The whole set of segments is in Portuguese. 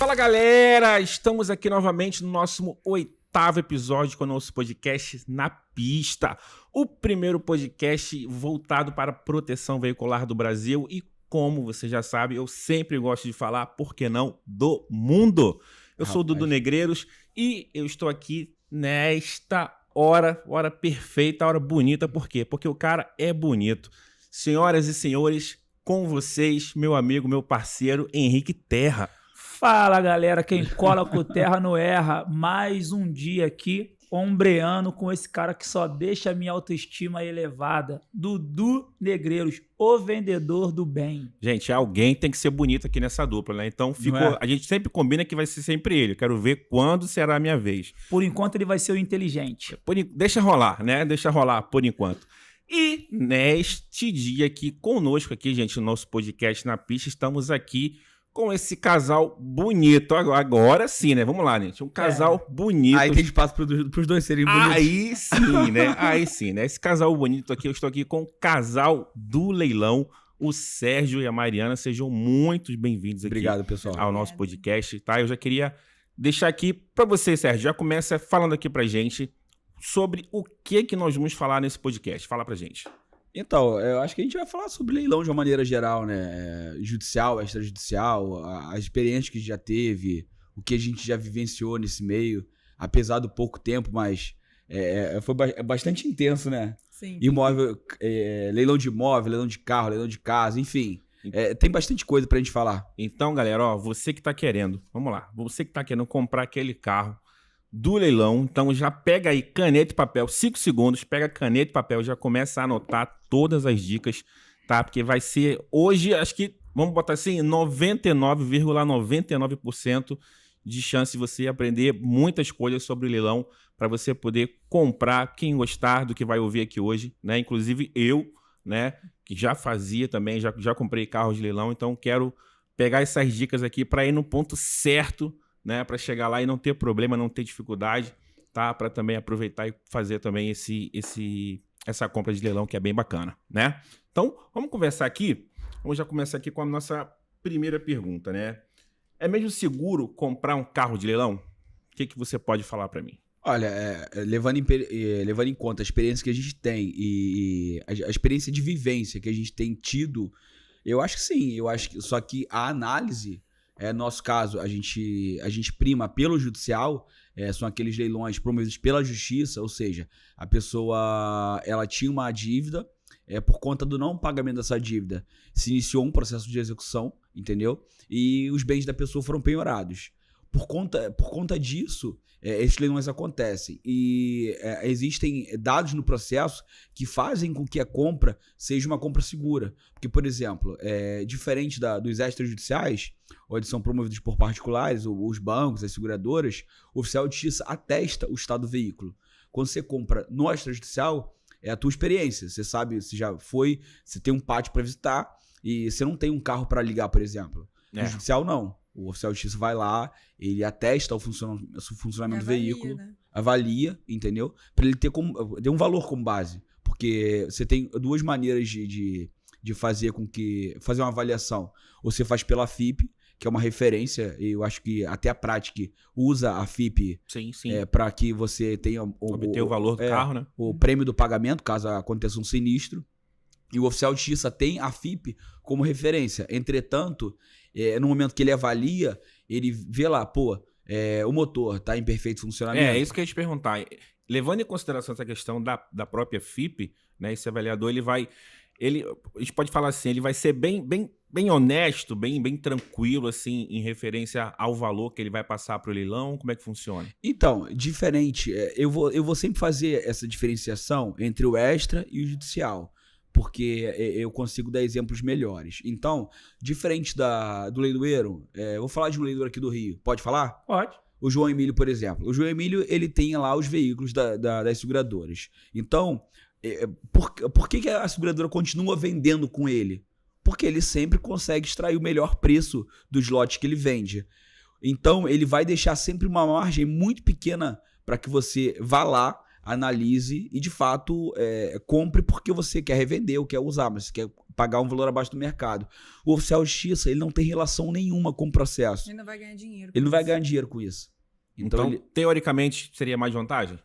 Fala galera, estamos aqui novamente no nosso 8º episódio com o nosso podcast Na Pista, o primeiro podcast voltado para a proteção veicular do Brasil e, como você já sabe, eu sempre gosto de falar, por que não, do mundo. Eu sou o Dudu Negreiros e eu estou aqui nesta hora perfeita, hora bonita, por quê? Porque o cara é bonito. Senhoras e senhores, com vocês, meu amigo, meu parceiro, Henrique Terra. Fala galera, quem cola com terra não erra. Mais um dia aqui, ombreando com esse cara que só deixa a minha autoestima elevada. Dudu Negreiros, o vendedor do bem. Gente, alguém tem que ser bonito aqui nessa dupla, né? Então a gente sempre combina que vai ser sempre ele. Eu quero ver quando será a minha vez. Por enquanto ele vai ser o inteligente. Deixa rolar, né? Deixa rolar por enquanto. E neste dia aqui, conosco aqui, gente, no nosso podcast Na Pista, estamos aqui com esse casal bonito. Agora sim, né? Vamos lá, gente. Um casal bonito. Aí tem espaço pros dois serem bonitos. Aí sim, né? Aí sim, né? Esse casal bonito aqui, eu estou aqui com o casal do leilão, o Sérgio e a Mariana. Sejam muito bem-vindos aqui. Obrigado, pessoal. Ao nosso podcast, tá? Eu já queria deixar aqui para você, Sérgio. Já começa falando aqui pra gente sobre o que nós vamos falar nesse podcast. Fala pra gente. Então, eu acho que a gente vai falar sobre leilão de uma maneira geral, né? Judicial, extrajudicial, as experiências que a gente já teve, o que a gente já vivenciou nesse meio, apesar do pouco tempo, mas foi bastante intenso, né? Sim. Imóvel, leilão de imóvel, leilão de carro, leilão de casa, enfim. Tem bastante coisa pra gente falar. Então, galera, ó, você que tá querendo, vamos lá, você que tá querendo comprar aquele carro do leilão, então já pega aí caneta e papel, 5 segundos, pega caneta e papel, já começa a anotar todas as dicas, tá? Porque vai ser hoje, acho que, vamos botar assim, 99,99% de chance de você aprender muitas coisas sobre o leilão para você poder comprar, quem gostar do que vai ouvir aqui hoje, né? Inclusive eu, né, que já fazia também, já comprei carros de leilão, então quero pegar essas dicas aqui para ir no ponto certo, né, para chegar lá e não ter problema, não ter dificuldade, tá? Para também aproveitar e fazer também essa compra de leilão que é bem bacana, né? Então, vamos conversar aqui. Vamos já começar aqui com a nossa primeira pergunta, né? É mesmo seguro comprar um carro de leilão? O que você pode falar para mim? Olha, levando em conta a experiência que a gente tem e a experiência de vivência que a gente tem tido, eu acho que sim. Eu acho que só que a análise, nosso caso, a gente prima pelo judicial, são aqueles leilões promovidos pela justiça, ou seja, a pessoa ela tinha uma dívida, por conta do não pagamento dessa dívida, se iniciou um processo de execução, entendeu? E os bens da pessoa foram penhorados. Por conta disso, esses leilões acontecem e existem dados no processo que fazem com que a compra seja uma compra segura. Porque, por exemplo, diferente dos extrajudiciais, onde são promovidos por particulares, os bancos, as seguradoras, o oficial de justiça atesta o estado do veículo. Quando você compra no extrajudicial, é a tua experiência. Você sabe, você já foi, você tem um pátio para visitar e você não tem um carro para ligar, por exemplo. No judicial, não. O oficial de justiça vai lá, ele atesta o funcionamento do veículo, né? Avalia, entendeu? Para ele ter um valor como base. Porque você tem duas maneiras de fazer uma avaliação. Ou você faz pela FIP, que é uma referência, e eu acho que até a prática usa a FIP para que você tenha obter o valor do carro, né? O prêmio do pagamento, caso aconteça um sinistro. E o oficial de justiça tem a FIP como referência. Entretanto, no momento que ele avalia, ele vê lá, o motor está em perfeito funcionamento. É isso que eu ia te perguntar. Levando em consideração essa questão da própria FIP, né, esse avaliador, a gente pode falar assim, ele vai ser bem honesto, bem tranquilo, assim, em referência ao valor que ele vai passar para o leilão. Como é que funciona? Então, diferente. Eu vou sempre fazer essa diferenciação entre o extra e o judicial, porque eu consigo dar exemplos melhores. Então, diferente do leiloeiro, eu vou falar de um leiloeiro aqui do Rio. Pode falar? Pode. O João Emílio, por exemplo. O João Emílio, ele tem lá os veículos das seguradoras. Então, por que a seguradora continua vendendo com ele? Porque ele sempre consegue extrair o melhor preço dos lotes que ele vende. Então, ele vai deixar sempre uma margem muito pequena para que você vá lá, analise e, de fato, compre porque você quer revender ou quer usar, mas você quer pagar um valor abaixo do mercado. O oficial de justiça, ele não tem relação nenhuma com o processo. Ele não vai ganhar dinheiro. Ele não vai ganhar dinheiro com isso. Então, teoricamente, seria mais vantagem?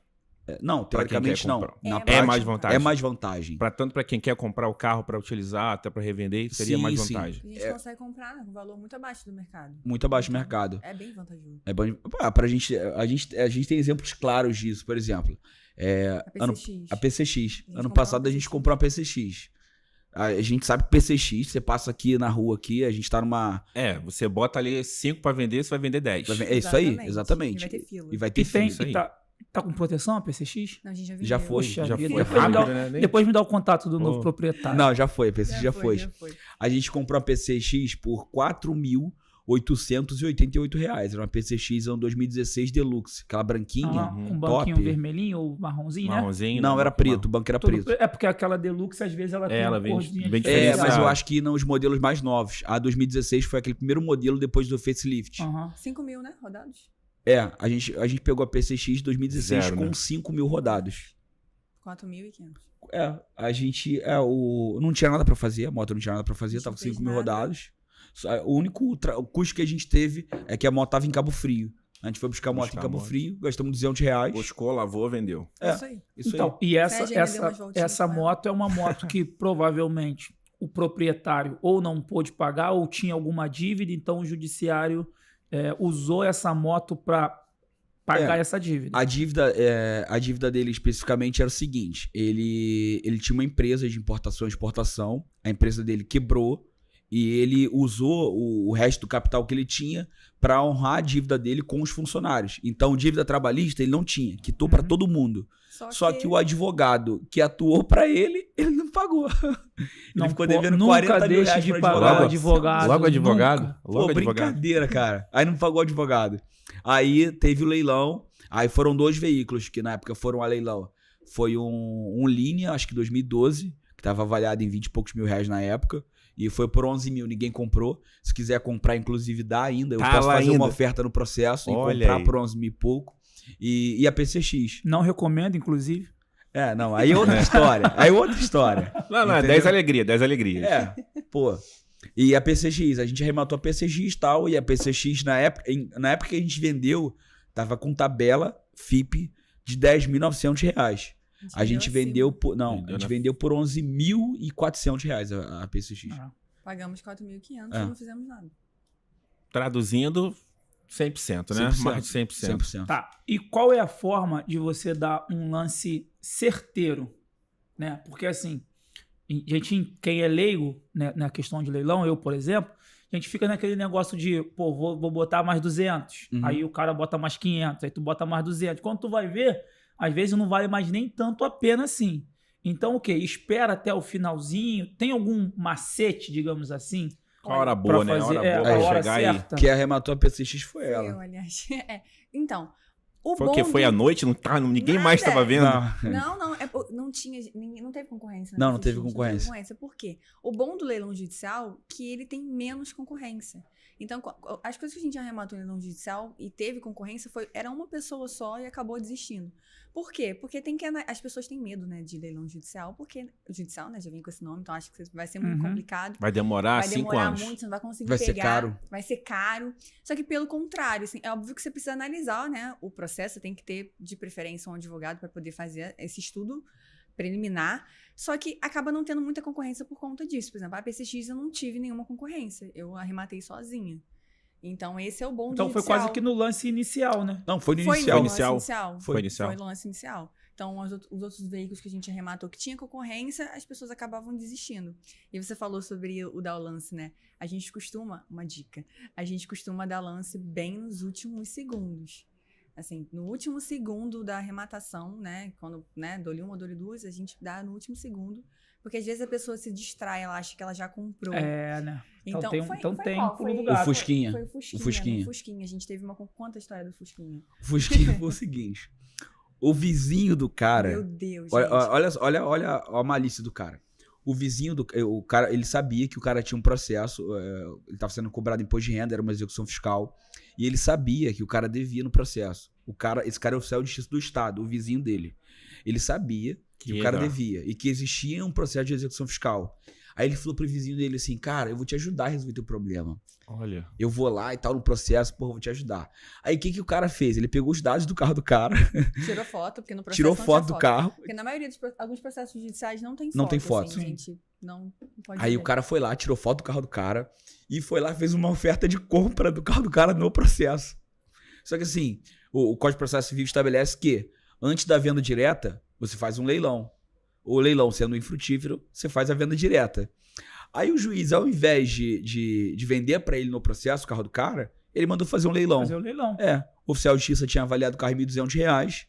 Não, teoricamente não. Na É prática, mais vantagem. É mais vantagem. Tanto para quem quer comprar o carro para utilizar, até para revender, seria Sim, mais sim. vantagem. A gente consegue comprar, né, com um valor muito abaixo do mercado. Muito abaixo do Então, mercado. É bem vantajoso. É bom, a gente tem exemplos claros disso. Por exemplo, A PCX. a PCX. Ano comprou passado uma a gente PCX. comprou uma PCX. A gente sabe que PCX, você passa aqui na rua aqui, a gente tá numa... Você bota ali 5 para vender, você vai vender 10. É isso aí, Exatamente. exatamente. E vai ter fila. E vai ter E tem, fila. aí. e tá com proteção a PCX? Não, a gente já vendeu. Já foi, Poxa já vida. foi. Depois me dá Rápido, né? Nem- Depois me dá o contato do novo Pô. proprietário. Não, já foi, a PCX já foi. Já foi. A gente comprou a PCX por R$4.888. Era uma PCX ano 2016 Deluxe, aquela branquinha. Com um banquinho top. vermelhinho ou marronzinho, né? Marronzinho. Não, era preto, o banco era Tudo preto. É porque aquela Deluxe, às vezes, ela tem ela uma vem- corzinha vem diferente. Mas eu diferenciado. acho que nos modelos mais novos. A 2016 foi aquele primeiro modelo depois do facelift. Aham. 5 mil, né? Rodados? A gente pegou a PCX 2016 Zero, com né? 5.000 rodados. 4.500. A gente. Não tinha nada pra fazer, a moto não tinha nada pra fazer, A gente tava não com fez 5.000 nada. rodados. O único o custo que a gente teve é que a moto tava em Cabo Frio. A gente foi buscar a moto em Buscar a Cabo moto. Frio, gastamos R$200. Buscou, lavou, vendeu. É. Isso aí. Isso Então, e essa, Sérgio ainda deu umas essa, voltinhas essa com ela. moto é uma moto que provavelmente o proprietário ou não pôde pagar ou tinha alguma dívida, então o judiciário usou essa moto para pagar essa dívida. A dívida dele especificamente era o seguinte: ele tinha uma empresa de importação e exportação, a empresa dele quebrou e ele usou o resto do capital que ele tinha para honrar a dívida dele com os funcionários. Então, dívida trabalhista ele não tinha, quitou para todo mundo. Só que o advogado que atuou para ele não pagou. Ele ficou devendo nunca 40 mil deixe reais de pro pagar advogado. advogado. Logo advogado? nunca. Pô, Logo advogado. brincadeira, cara. Aí não pagou o advogado. Aí teve o leilão. Aí foram 2 veículos que na época foram a leilão. Foi um Linea, acho que 2012, que estava avaliado em 20 e poucos mil reais na época. E foi por 11 mil, ninguém comprou. Se quiser comprar, inclusive, dá ainda. Eu Tá posso lá fazer ainda. uma oferta no processo Olha e comprar aí. por 11 mil e pouco. E a PCX. Não recomendo, inclusive. Não, aí é outra história. Aí é outra história. Não, Entendeu? 10 alegrias, 10 alegrias. Pô. E a PCX, a gente arrematou a PCX e tal, e a PCX na época que a gente vendeu, tava com tabela FIP de R$10.900. A gente vendeu por, vendeu por R$11.400 a PCX. Pagamos 4.500 É. e não fizemos nada. Traduzindo, 100%, né? 100%. Mais de 100%. 100%. Tá. E qual é a forma de você dar um lance certeiro, né? Porque assim, quem é leigo, né, na questão de leilão, eu, por exemplo, a gente fica naquele negócio de, pô, vou botar mais 200. Uhum. Aí o cara bota mais 500, aí tu bota mais 200. Quando tu vai ver, às vezes não vale mais nem tanto a pena assim. Então o quê? Espera até o finalzinho. Tem algum macete, digamos assim? A hora pra boa, né? A fazer- hora boa a pra hora chegar aí. certa. Que arrematou a PCX foi Fui ela. eu, aliás. Então, o Foi bom o quê? Foi do- à noite? Ninguém mais Nada. estava vendo? Não, não teve concorrência. Não teve concorrência. Por quê? O bom do leilão judicial é que ele tem menos concorrência. Então, as coisas que a gente arrematou no leilão judicial e teve concorrência era uma pessoa só e acabou desistindo. Por quê? Porque as pessoas têm medo, né, de leilão judicial, porque o judicial, né, já vem com esse nome, então acho que vai ser muito complicado. Vai demorar Vai 5 demorar anos. muito, você não vai conseguir Vai pegar. ser caro. Vai ser caro. Só que pelo contrário, assim, é óbvio que você precisa analisar, né, o processo, você tem que ter, de preferência, um advogado para poder fazer esse estudo preliminar. Só que acaba não tendo muita concorrência por conta disso. Por exemplo, a PCX eu não tive nenhuma concorrência. Eu arrematei sozinha. Então, esse é o bom do Então foi judicial. quase que no lance inicial, né? Não, foi no Foi inicial. no inicial. lance inicial. Foi inicial. Foi no lance inicial. Então, os outros veículos que a gente arrematou que tinha concorrência, as pessoas acabavam desistindo. E você falou sobre o dar o lance, né? A gente costuma, uma dica, a gente costuma dar lance bem nos últimos segundos. Assim, no último segundo da arrematação, né? Quando, né, dou-lhe uma, dou-lhe duas, a gente dá no último segundo. Porque às vezes a pessoa se distrai, ela acha que ela já comprou. É, né? Então, tem foi um pulo do O gato. Fusquinha. Foi o Fusquinha. O Fusquinha. No Fusquinha. A gente teve uma... Conta a história do Fusquinha. O Fusquinha foi o seguinte. O vizinho do cara... Meu Deus, Olha, gente. olha a malícia do cara. O vizinho do o cara, ele sabia que o cara tinha um processo, ele estava sendo cobrado imposto de renda, era uma execução fiscal, e ele sabia que o cara devia no processo. Esse cara é oficial de justiça do Estado, o vizinho dele. Ele sabia que o cara devia e que existia um processo de execução fiscal. Aí ele falou pro vizinho dele assim, cara, eu vou te ajudar a resolver teu problema. Olha. Eu vou lá e tal no processo, porra, vou te ajudar. Aí o que o cara fez? Ele pegou os dados do carro do cara, Tirou foto, porque no processo tirou não foto tinha do carro. Porque na maioria dos alguns processos judiciais não tem foto. Não tem foto. Assim, gente não pode Aí ver. o cara foi lá, tirou foto do carro do cara e foi lá e fez uma oferta de compra do carro do cara no processo. Só que assim, o Código de Processo Civil estabelece que antes da venda direta, você faz um leilão. O leilão sendo infrutífero, você faz a venda direta. Aí o juiz, ao invés de vender para ele no processo o carro do cara, ele mandou fazer um leilão. Fazer o leilão. O oficial de justiça tinha avaliado o carro em R$1.200.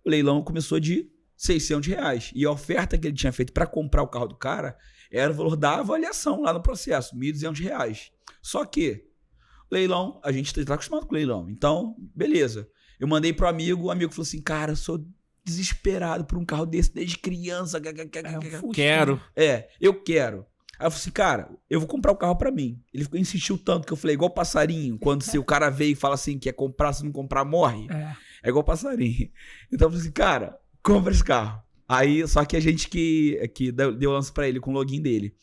O leilão começou de R$600. E a oferta que ele tinha feito para comprar o carro do cara era o valor da avaliação lá no processo, R$1.200. Só que leilão, a gente tá acostumado com leilão. Então, beleza. Eu mandei pro amigo, o amigo falou assim, cara, eu sou desesperado por um carro desse desde criança. Quero. Eu quero. Aí eu falei assim, cara, eu vou comprar o carro pra mim. Ele insistiu tanto que eu falei, igual passarinho, quando se o cara veio e fala assim, quer comprar, se não comprar, morre. É igual passarinho. Então eu falei assim, cara, compra esse carro. Aí, só que a gente que deu lance pra ele com o login dele.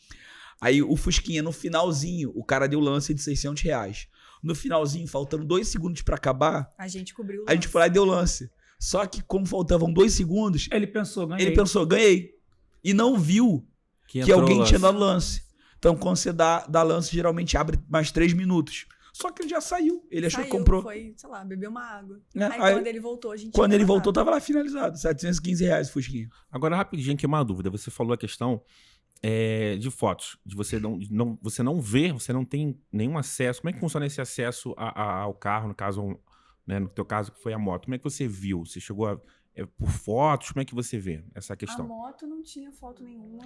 Aí o Fusquinha, no finalzinho, o cara deu lance de R$600. No finalzinho, faltando 2 segundos pra acabar, A gente cobriu o a gente foi lá e deu lance. Só que como faltavam 2 segundos, Ele pensou, ganhei. ele pensou, ganhei. E não viu que alguém tinha dado lance. Então, quando você dá lance, geralmente abre mais 3 minutos. Só que ele já saiu. Ele achou que comprou. Foi, sei lá, bebeu uma água. É, Aí quando ele voltou, a gente... Quando tinha ele voltou, gravado. tava lá finalizado. R$715 o Fusquinha. Agora, rapidinho, aqui uma dúvida. Você falou a questão de fotos. De você não ver, você não tem nenhum acesso. Como é que funciona esse acesso ao carro, no caso, né, no teu caso, que foi a moto? Como é que você viu? Você chegou por fotos? Como é que você vê essa A questão? moto não tinha foto nenhuma.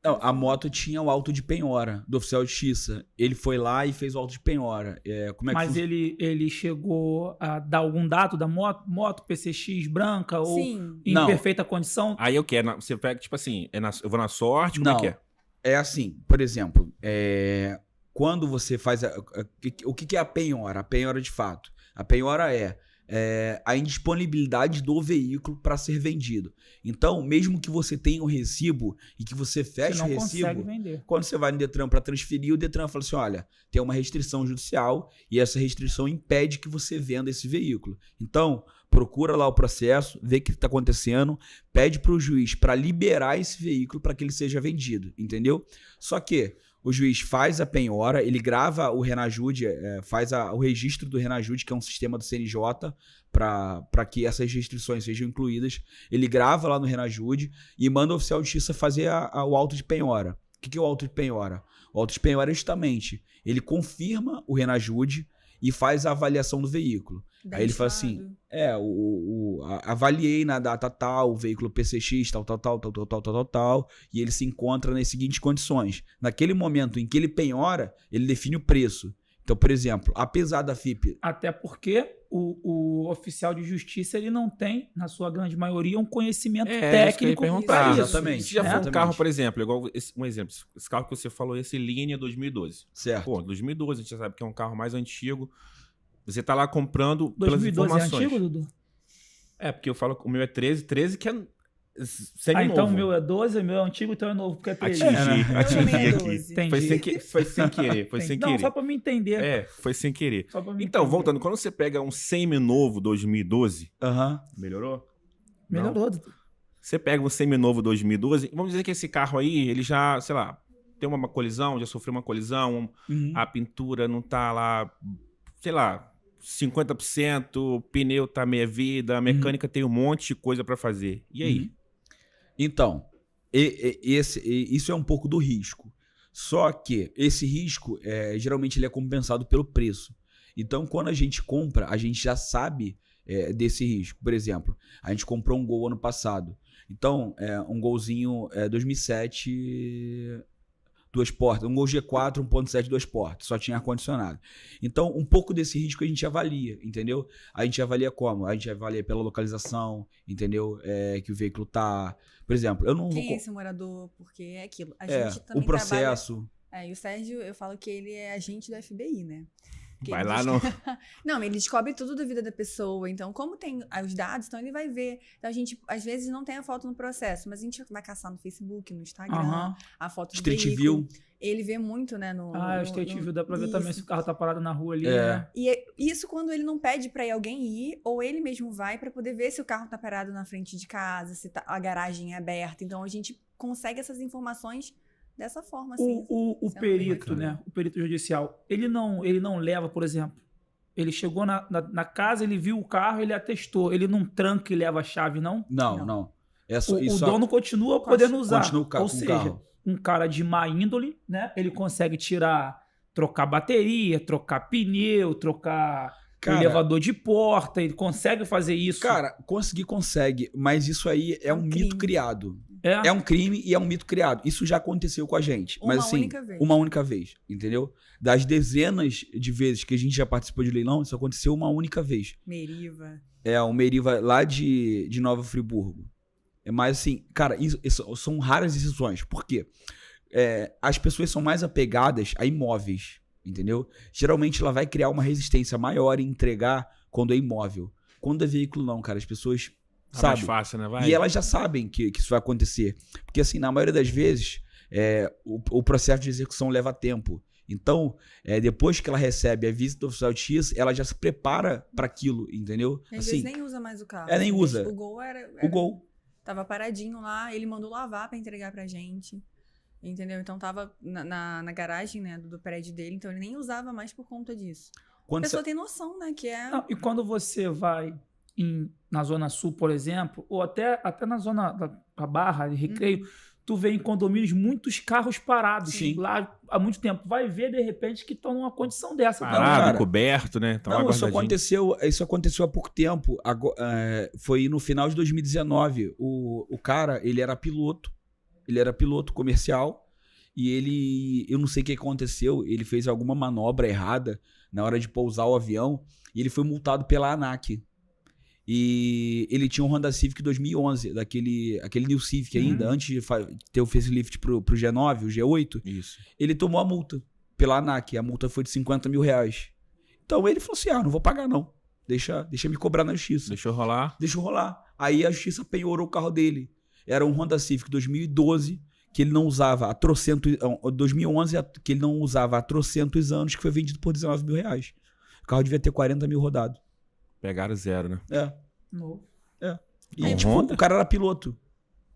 Não, a moto tinha o auto de penhora do oficial de justiça. Ele foi lá e fez o auto de penhora. Como é que Mas ele chegou a dar algum dado da moto? Moto PCX branca ou Sim. em Não. perfeita condição? Aí eu quero. Você pega, tipo assim, eu vou na sorte, como Não. é que é? É assim, por exemplo, quando você faz... o que é a penhora? A penhora de fato. A penhora é a indisponibilidade do veículo para ser vendido. Então, mesmo que você tenha o recibo e que você Você feche o não consegue recibo, vender. quando você vai no Detran para transferir, o Detran fala assim, olha, tem uma restrição judicial e essa restrição impede que você venda esse veículo. Então, procura lá o processo, vê o que está acontecendo, pede para o juiz para liberar esse veículo para que ele seja vendido, entendeu? Só que o juiz faz a penhora, ele grava o Renajude, faz o registro do Renajude, que é um sistema do CNJ, para que essas restrições sejam incluídas. Ele grava lá no Renajude e manda o oficial de justiça fazer o auto de penhora. O que é o auto de penhora? O auto de penhora é justamente, ele confirma o Renajude e faz a avaliação do veículo. Aí ele fala assim, avaliei na data tal, o veículo PCX, tal, e ele se encontra nas seguintes condições. Naquele momento em que ele penhora, ele define o preço. Então, por exemplo, apesar da FIP... Até porque o oficial de justiça ele não tem, na sua grande maioria, um conhecimento técnico perguntar. para isso. Exatamente. Se já for um Exatamente. carro, por exemplo, igual um exemplo, esse carro que você falou, esse Linea 2012. Certo. Pô, 2012, a gente já sabe que é um carro mais antigo. Você tá lá comprando pelas 2012 é informações. antigo, Dudu? Porque eu falo que o meu é 13 que é semi-novo. Então o meu é 12, o meu é antigo, então é novo, porque é 13. Atingi aqui. 12. Entendi. Foi sem querer, foi sem Não, querer. só pra me entender. Foi sem querer. Só pra me Então, entender. voltando, quando você pega um semi-novo 2012, Aham. melhorou? Melhorou, Dudu. Você pega um semi-novo 2012, vamos dizer que esse carro aí, ele já, sei lá, tem uma colisão, já sofreu uma colisão, Uhum. a pintura não tá lá, sei lá, 50%, o pneu tá meia vida, a mecânica tem um monte de coisa pra fazer. E aí? Uhum. Então, isso é um pouco do risco. Só que esse risco, geralmente, ele é compensado pelo preço. Então, quando a gente compra, a gente já sabe desse risco. Por exemplo, a gente comprou um Gol ano passado. Então, um Golzinho 2007... 2 portas, um Gol G4 1.7 2 portas, só tinha ar-condicionado. Então, um pouco desse risco a gente avalia, entendeu? A gente avalia como? A gente avalia pela localização, entendeu? Que o veículo tá... Por exemplo, eu não Quem é vou... esse morador? Porque é aquilo. A gente também o processo... trabalha... E o Sérgio, eu falo que ele é agente do FBI, né? Vai lá no... Não, ele descobre tudo da vida da pessoa. Então, como tem os dados, então ele vai ver. Então, a gente, às vezes, não tem a foto no processo, mas a gente vai caçar no Facebook, no Instagram, a foto do Street veículo. View. Ele vê muito, né? O Street View dá pra ver também Isso. se o carro tá parado na rua ali, É. né? E isso quando ele não pede pra alguém ir, ou ele mesmo vai pra poder ver se o carro tá parado na frente de casa, se a garagem é aberta. Então, a gente consegue essas informações dessa forma, assim. O sendo perito, bem né? O perito judicial, ele não leva, por exemplo, ele chegou na casa, ele viu o carro, ele atestou, ele não tranca e leva a chave, não? Não. É só, O isso dono continua podendo usar. continua com Ou o seja, carro. um cara de má índole, né? Ele consegue trocar bateria, trocar pneu, trocar Cara, elevador de porta, ele consegue fazer isso. Cara, consegue, mas isso aí é um mito crime. criado. É? É um crime e é um mito criado. Isso já aconteceu com a gente. Uma mas assim, única vez. uma única vez, entendeu? Das dezenas de vezes que a gente já participou de leilão, isso aconteceu uma única vez. Meriva. É o Meriva lá de Nova Friburgo. Mas assim, cara, isso são raras exceções. Por quê? As pessoas são mais apegadas a imóveis, entendeu? Geralmente ela vai criar uma resistência maior em entregar quando é imóvel. Quando é veículo não, cara, as pessoas Tá mais sabem. fácil, né? Vai. E elas já sabem que isso vai acontecer. Porque assim, na maioria das vezes, o processo de execução leva tempo. Então, depois que ela recebe a visita do oficial de justiça, ela já se prepara para aquilo, entendeu? Às Assim, vezes nem usa mais o carro. nem usa. O Gol era... o Gol. Tava paradinho lá, ele mandou lavar pra entregar pra gente. Entendeu? Então tava na garagem, né, do prédio dele, então ele nem usava mais por conta disso. A Quando pessoa tem noção, né, que é... Não, e quando você vai na Zona Sul, por exemplo, ou até na Zona da Barra, de Recreio, tu vê em condomínios muitos carros parados Sim. lá há muito tempo. Vai ver, de repente, que estão numa condição dessa. Parado, cara. coberto, né? Tava Não, isso guardadinho. aconteceu há pouco tempo. Foi no final de 2019. O cara, ele era piloto comercial e eu não sei o que aconteceu, ele fez alguma manobra errada na hora de pousar o avião e ele foi multado pela ANAC. E ele tinha um Honda Civic 2011, aquele New Civic ainda, antes de ter o facelift pro G9, o G8. Isso. Ele tomou a multa pela ANAC. A multa foi de R$50 mil. Então ele falou assim: não vou pagar não. Deixa me cobrar na justiça. Deixa eu rolar. Deixa eu rolar. Aí a justiça penhorou o carro dele. Era um Honda Civic 2012 que ele não usava há 2011 que ele não usava há trocentos anos, que foi vendido por R$19 mil. O carro devia ter 40 mil rodado. Pegaram zero, né? Novo. E Um tipo, Honda? o cara era piloto.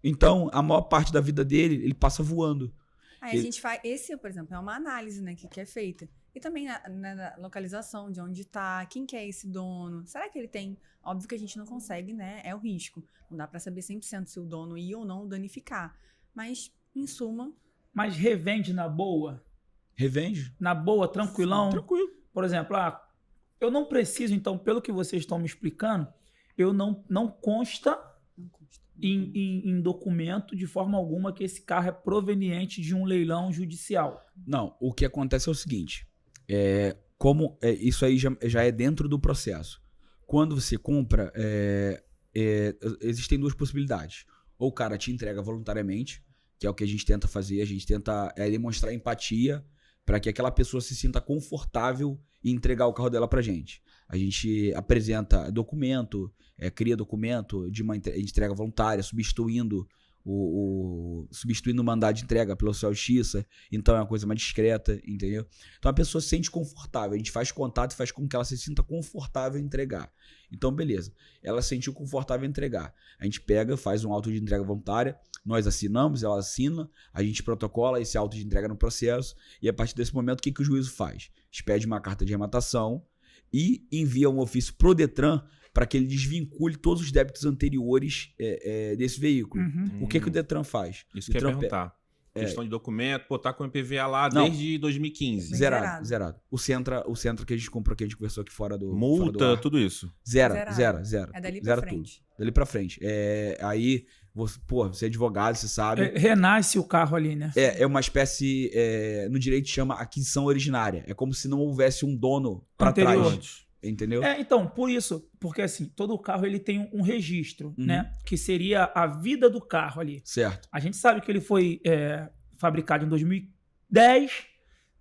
Então, a maior parte da vida dele, ele passa voando. Aí a gente faz... Esse, por exemplo, é uma análise, né, que é feita. E também na localização, de onde tá, quem que é esse dono. Será que ele tem... Óbvio que a gente não consegue, né? É o risco. Não dá pra saber 100% se o dono ia ou não danificar. Mas, em suma... Mas revende na boa? Revende? Na boa, tranquilão? Tranquilo. Por exemplo, eu não preciso, então, pelo que vocês estão me explicando, eu não consta Não consta. em documento de forma alguma que esse carro é proveniente de um leilão judicial. Não, o que acontece é o seguinte. Isso aí já é dentro do processo. Quando você compra, existem duas possibilidades. Ou o cara te entrega voluntariamente, que é o que a gente tenta fazer. A gente tenta demonstrar empatia para que aquela pessoa se sinta confortável em entregar o carro dela pra gente. A gente apresenta documento, cria documento de uma entrega voluntária, substituindo o mandado de entrega pelo oficial de justiça. Então é uma coisa mais discreta, entendeu? Então a pessoa se sente confortável. A gente faz contato e faz com que ela se sinta confortável em entregar. Então, beleza. Ela se sentiu confortável em entregar. A gente pega, faz um auto de entrega voluntária, nós assinamos, ela assina, a gente protocola esse auto de entrega no processo e a partir desse momento, o que o juízo faz? Expede uma carta de rematação e envia um ofício pro Detran para que ele desvincule todos os débitos anteriores desse veículo. O que o Detran faz? Isso o que eu ia Detran perguntar. Questão de documento, tá com o IPVA lá Não. desde 2015. Zerado. O Sentra que a gente comprou, que a gente conversou aqui fora do Multa, fora do ar. tudo isso. Zero. É dali pra Zero frente. tudo. Dali pra frente. Aí, você é advogado, você sabe. Renasce o carro ali, né? É uma espécie, no direito chama aquisição originária. É como se não houvesse um dono pra Anterior. trás. Entendeu? Então, por isso, porque assim, todo carro ele tem um registro, né? Que seria a vida do carro ali. Certo. A gente sabe que ele foi fabricado em 2010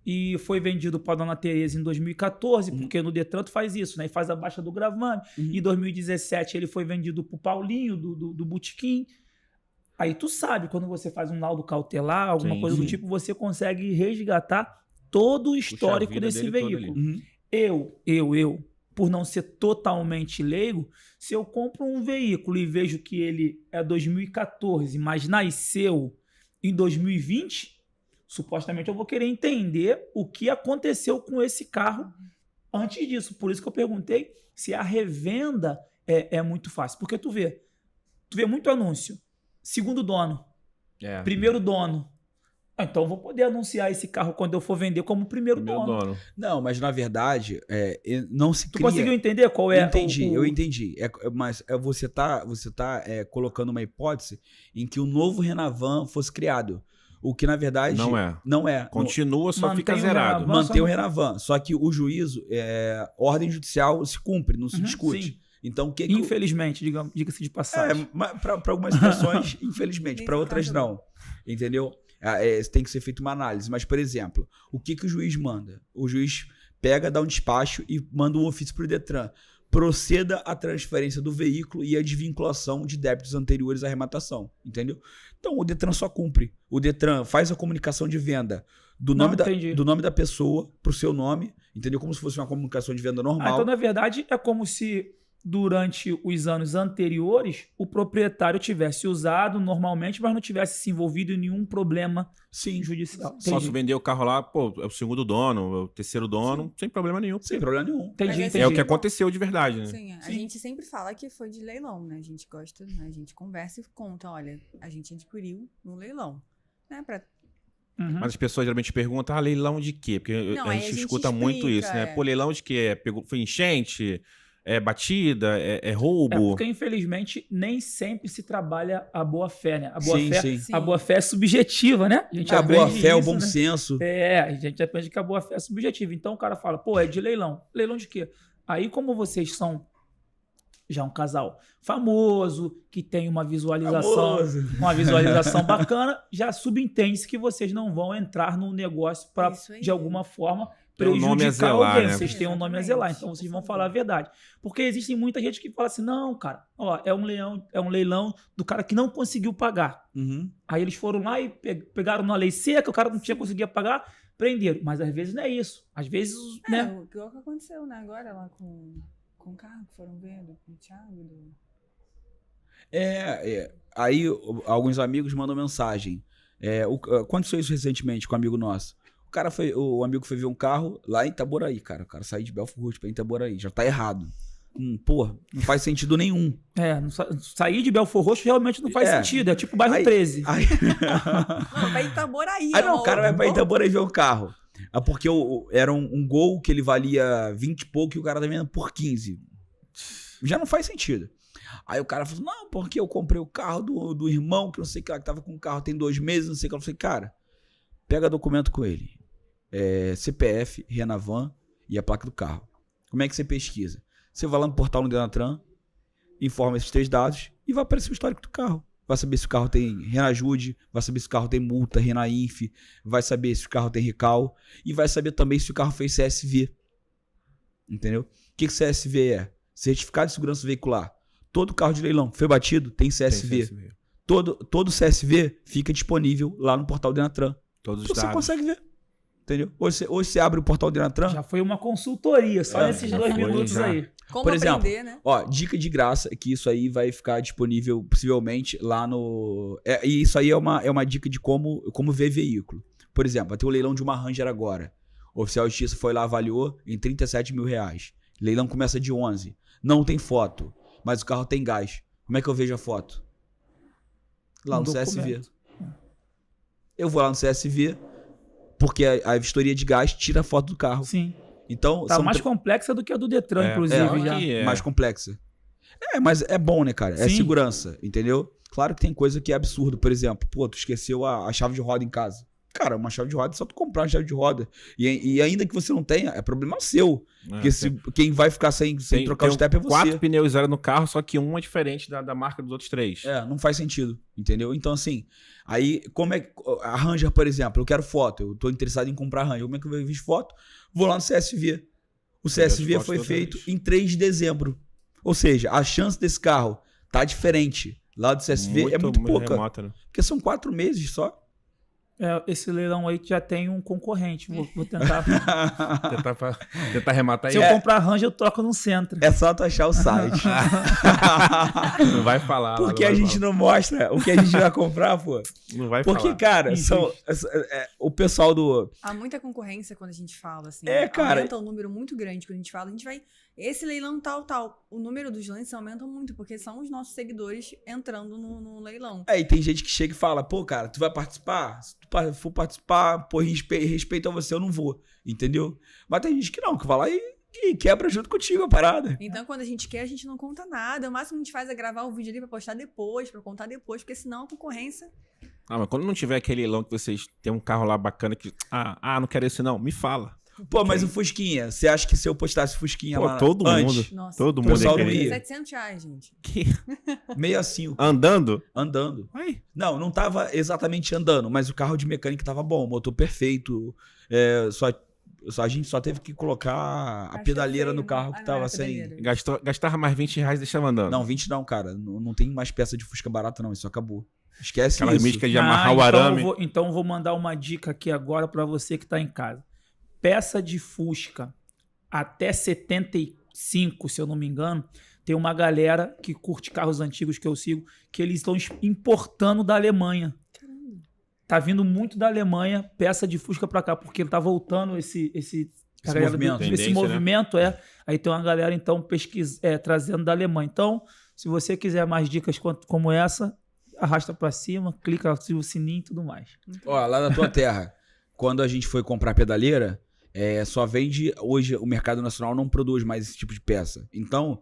e foi vendido para Dona Tereza em 2014, porque no Detran tu faz isso, né? E faz a baixa do gravame. Em 2017 ele foi vendido pro Paulinho, do Botequim. Aí tu sabe, quando você faz um laudo cautelar, alguma coisa do tipo, você consegue resgatar todo o histórico desse veículo. Eu, por não ser totalmente leigo, se eu compro um veículo e vejo que ele é 2014, mas nasceu em 2020, supostamente eu vou querer entender o que aconteceu com esse carro antes disso. Por isso que eu perguntei se a revenda é muito fácil. Porque tu vê muito anúncio. Segundo dono, primeiro dono. Então eu vou poder anunciar esse carro quando eu for vender como primeiro dono. Não, mas na verdade, não se cria... Tu conseguiu entender qual é? Eu entendi. Mas você tá colocando uma hipótese em que o novo Renavan fosse criado. O que, na verdade... Não é. Continua, só fica zerado. Mantém o Renavan. Só que o juízo, ordem judicial se cumpre, não se discute. Sim. Então, infelizmente, diga-se de passagem. Para algumas situações, infelizmente. Para outras, não. Entendeu? Tem que ser feita uma análise. Mas, por exemplo, o que o juiz manda? O juiz pega, dá um despacho e manda um ofício para o Detran. Proceda à transferência do veículo e a desvinculação de débitos anteriores à arrematação. Entendeu? Então, o Detran só cumpre. O Detran faz a comunicação de venda do nome da pessoa para o seu nome. Entendeu? Como se fosse uma comunicação de venda normal. Então, na verdade, é como se... durante os anos anteriores, o proprietário tivesse usado normalmente, mas não tivesse se envolvido em nenhum problema judicial. Só se vender o carro lá, é o segundo dono, é o terceiro dono, sem problema nenhum. Sem problema nenhum. Entendi. É o que aconteceu de verdade, né? Sim, a gente sempre fala que foi de leilão, né? A gente gosta, né? A gente conversa e conta, olha, a gente adquiriu no leilão, né? Mas as pessoas geralmente perguntam, leilão de quê? Porque a gente escuta muito isso, né? Pô, leilão de quê? Foi enchente? É batida, é roubo. Porque, infelizmente, nem sempre se trabalha a boa-fé, né? A boa-fé é subjetiva, né? A boa-fé é o bom senso. A gente aprende que a boa-fé é subjetiva. Então, o cara fala, é de leilão. Leilão de quê? Aí, como vocês são já um casal famoso, que tem uma visualização bacana, já subentende-se que vocês não vão entrar num negócio para, de alguma forma... prejudicar alguém, vocês têm um nome a zelar, então vocês vão falar a verdade. Porque existe muita gente que fala assim, não, cara, é um leilão do cara que não conseguiu pagar. Aí eles foram lá e pegaram na lei seca, o cara não tinha conseguido pagar, prenderam. Mas às vezes não é isso. Às vezes, né? O que aconteceu, né, agora lá com o carro que foram vendo, com o Thiago. Aí alguns amigos mandam mensagem. Aconteceu isso recentemente com um amigo nosso. O amigo foi ver um carro lá em Itaboraí, cara. O cara saiu de Belfort Roxo pra Itaboraí. Já tá errado. Não faz sentido nenhum. Sair de Belfort Roxo realmente não faz sentido. É tipo o bairro 13. Não, vai em Itaboraí. O cara vai pra Itaboraí ver um carro. Porque era um Gol que ele valia 20 e pouco e o cara tá vendendo por 15. Já não faz sentido. Aí o cara falou, não, porque eu comprei o carro do irmão, que não sei o que lá, que tava com o carro tem 2 meses, não sei o que lá. Eu falei, cara, pega documento com ele. CPF, Renavan e a placa do carro. Como é que você pesquisa? Você vai lá no portal no Denatran, informa esses 3 dados e vai aparecer o histórico do carro. Vai saber se o carro tem Renajude, vai saber se o carro tem multa, Renainf, vai saber se o carro tem recal e vai saber também se o carro fez CSV. Entendeu? O que CSV é? Certificado de Segurança Veicular. Todo carro de leilão foi batido tem CSV. Todo CSV fica disponível lá no portal Denatran. Todos os dados. Você consegue ver. Entendeu? Hoje você abre o portal do Denatran. Já foi uma consultoria, só nesses 2 minutos aí. Como por exemplo, aprender, né? Dica de graça, que isso aí vai ficar disponível possivelmente lá no... E isso aí é uma dica de como ver veículo. Por exemplo, vai ter o leilão de uma Ranger agora. O oficial de justiça foi lá, avaliou em R$37 mil. Leilão começa de 11. Não tem foto, mas o carro tem gás. Como é que eu vejo a foto? Lá no CSV. Eu vou lá no CSV, porque a vistoria de gás tira a foto do carro. Sim. Então, tá mais complexa do que a do Detran, inclusive. Mais complexa. Mas é bom, né, cara? É segurança, entendeu? Claro que tem coisa que é absurdo. Por exemplo, tu esqueceu a chave de roda em casa. Cara, uma chave de roda é só tu comprar uma chave de roda. E ainda que você não tenha, é problema seu. Porque quem vai ficar sem trocar o step é você. 4 pneus zero no carro, só que um é diferente da marca dos outros 3. Não faz sentido, entendeu? Então, assim, aí, como é que... A Ranger, por exemplo, eu quero foto, eu tô interessado em comprar a Ranger. Como é que eu vejo foto? Vou lá no CSV. O CSV foi feito em 3 de dezembro. Ou seja, a chance desse carro tá diferente lá do CSV é muito pouca. Remota, né? Porque são 4 meses só. Esse leilão aí já tem um concorrente. Vou tentar. Tentar rematar aí. Se eu comprar a Ranger, eu troco no Sentra. É só tu achar o site. Não vai falar. Porque a gente não mostra o que a gente vai comprar, pô. Não vai falar. Porque, cara, o pessoal do... Há muita concorrência quando a gente fala, assim. Cara... Aumenta um número muito grande quando a gente fala. A gente vai... Esse leilão tal. O número dos lances aumenta muito, porque são os nossos seguidores entrando no leilão. E tem gente que chega e fala, pô, cara, tu vai participar? Se tu for participar, pô, respeito a você, eu não vou. Entendeu? Mas tem gente que não, que vai lá e quebra junto contigo a parada. Então, quando a gente quer, a gente não conta nada. O máximo que a gente faz é gravar o vídeo ali pra postar depois, pra contar depois, porque senão a concorrência... Mas quando não tiver aquele leilão que vocês tem um carro lá bacana que... não quero esse não, me fala. Pô, mas o Fusquinha, você acha que se eu postasse Fusquinha lá todo antes, mundo. Nossa, Todo mundo pessoal ia não querer. ia. R$700, gente. Que? 65. Andando? Andando. Aí. Não tava exatamente andando, mas o carro de mecânica tava bom, motor perfeito. A gente só teve que colocar a pedaleira no carro que tava sem... Gastava mais R$20 e deixava andando. Não, 20 não, cara. Não tem mais peça de Fusca barata não, isso acabou. Esquece Aquela isso. mística de amarrar o arame. Então eu vou mandar uma dica aqui agora pra você que tá em casa. Peça de Fusca até 75, se eu não me engano, tem uma galera que curte carros antigos que eu sigo, que eles estão importando da Alemanha. Caramba. Tá vindo muito da Alemanha peça de Fusca pra cá, porque tá voltando esse movimento. Aí tem uma galera, então, trazendo da Alemanha. Então, se você quiser mais dicas como essa, arrasta pra cima, clica no sininho e tudo mais. Ó, lá na tua terra, quando a gente foi comprar pedaleira, só vende... Hoje o mercado nacional não produz mais esse tipo de peça. Então,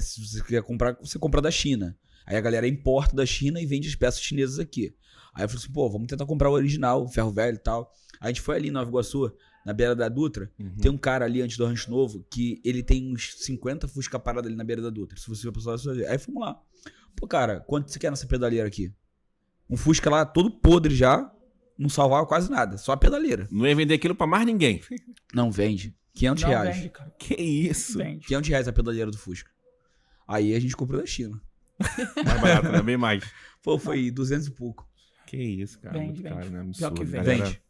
se você quer comprar, você compra da China. Aí a galera importa da China e vende as peças chinesas aqui. Aí eu falei assim, pô, vamos tentar comprar o original, o ferro velho e tal. A gente foi ali em Nova Iguaçu, na beira da Dutra. Tem um cara ali antes do Rancho Novo que ele tem uns 50 Fusca parados ali na beira da Dutra. Se você passar, aí fomos lá. Pô, cara, quanto você quer nessa pedaleira aqui? Um Fusca lá todo podre já, não salvava quase nada, só a pedaleira. Não ia vender aquilo pra mais ninguém. Não vende. R$500. Não vende, cara. Que isso? Vende. R$500 a pedaleira do Fusca. Aí a gente comprou da China. Mais barato, né? Bem mais. Pô, foi 200 e pouco. Que isso, cara. Vende, Muito caro, né? Pior Absurdo. que vende.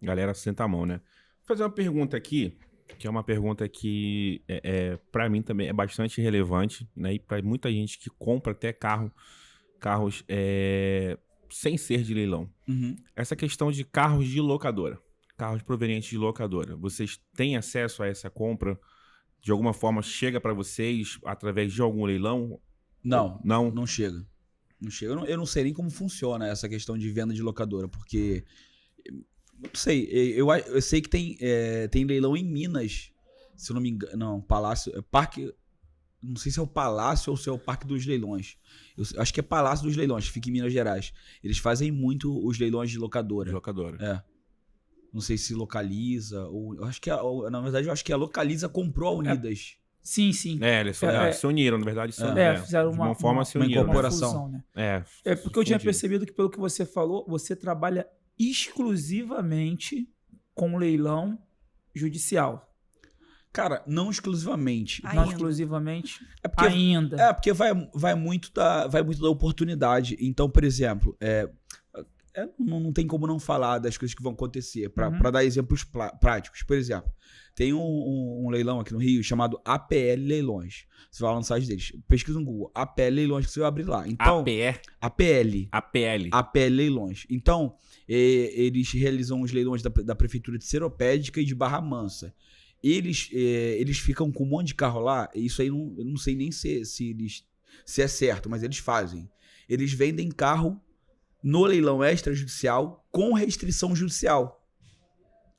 Galera senta a mão, né? Vou fazer uma pergunta aqui, que é uma pergunta que para mim também é bastante relevante, né? E para muita gente que compra até carros sem ser de leilão. Essa questão de carros de locadora, carros provenientes de locadora. Vocês têm acesso a essa compra? De alguma forma chega para vocês através de algum leilão? Não chega. Não chega. Eu não sei nem como funciona essa questão de venda de locadora, porque... Não sei. Eu sei que tem leilão em Minas, se eu não me engano. Não, Palácio... Parque... Não sei se é o Palácio ou se é o Parque dos Leilões. Eu acho que é Palácio dos Leilões, fica em Minas Gerais. Eles fazem muito os leilões de locadora. De locadora. Não sei se Localiza, ou... Eu acho que na verdade, eu acho que a Localiza comprou a Unidas. Sim. Eles se uniram, na verdade. Fizeram de uma forma se uniram. Uma incorporação. Fusão, né? Porque eu tinha percebido que, pelo que você falou, você trabalha exclusivamente com leilão judicial. Cara, não exclusivamente. Não exclusivamente porque, ainda. Porque vai muito da oportunidade. Então, por exemplo, não tem como não falar das coisas que vão acontecer. Para dar exemplos práticos. Por exemplo, tem um leilão aqui no Rio chamado APL Leilões. Você vai lá no site deles. Pesquisa no Google. APL Leilões, que você vai abrir lá. Então, APL Leilões. Então, eles realizam os leilões da Prefeitura de Seropédica e de Barra Mansa. Eles ficam com um monte de carro lá. Isso aí eu não sei nem se é certo, mas eles fazem. Eles vendem carro no leilão extrajudicial com restrição judicial.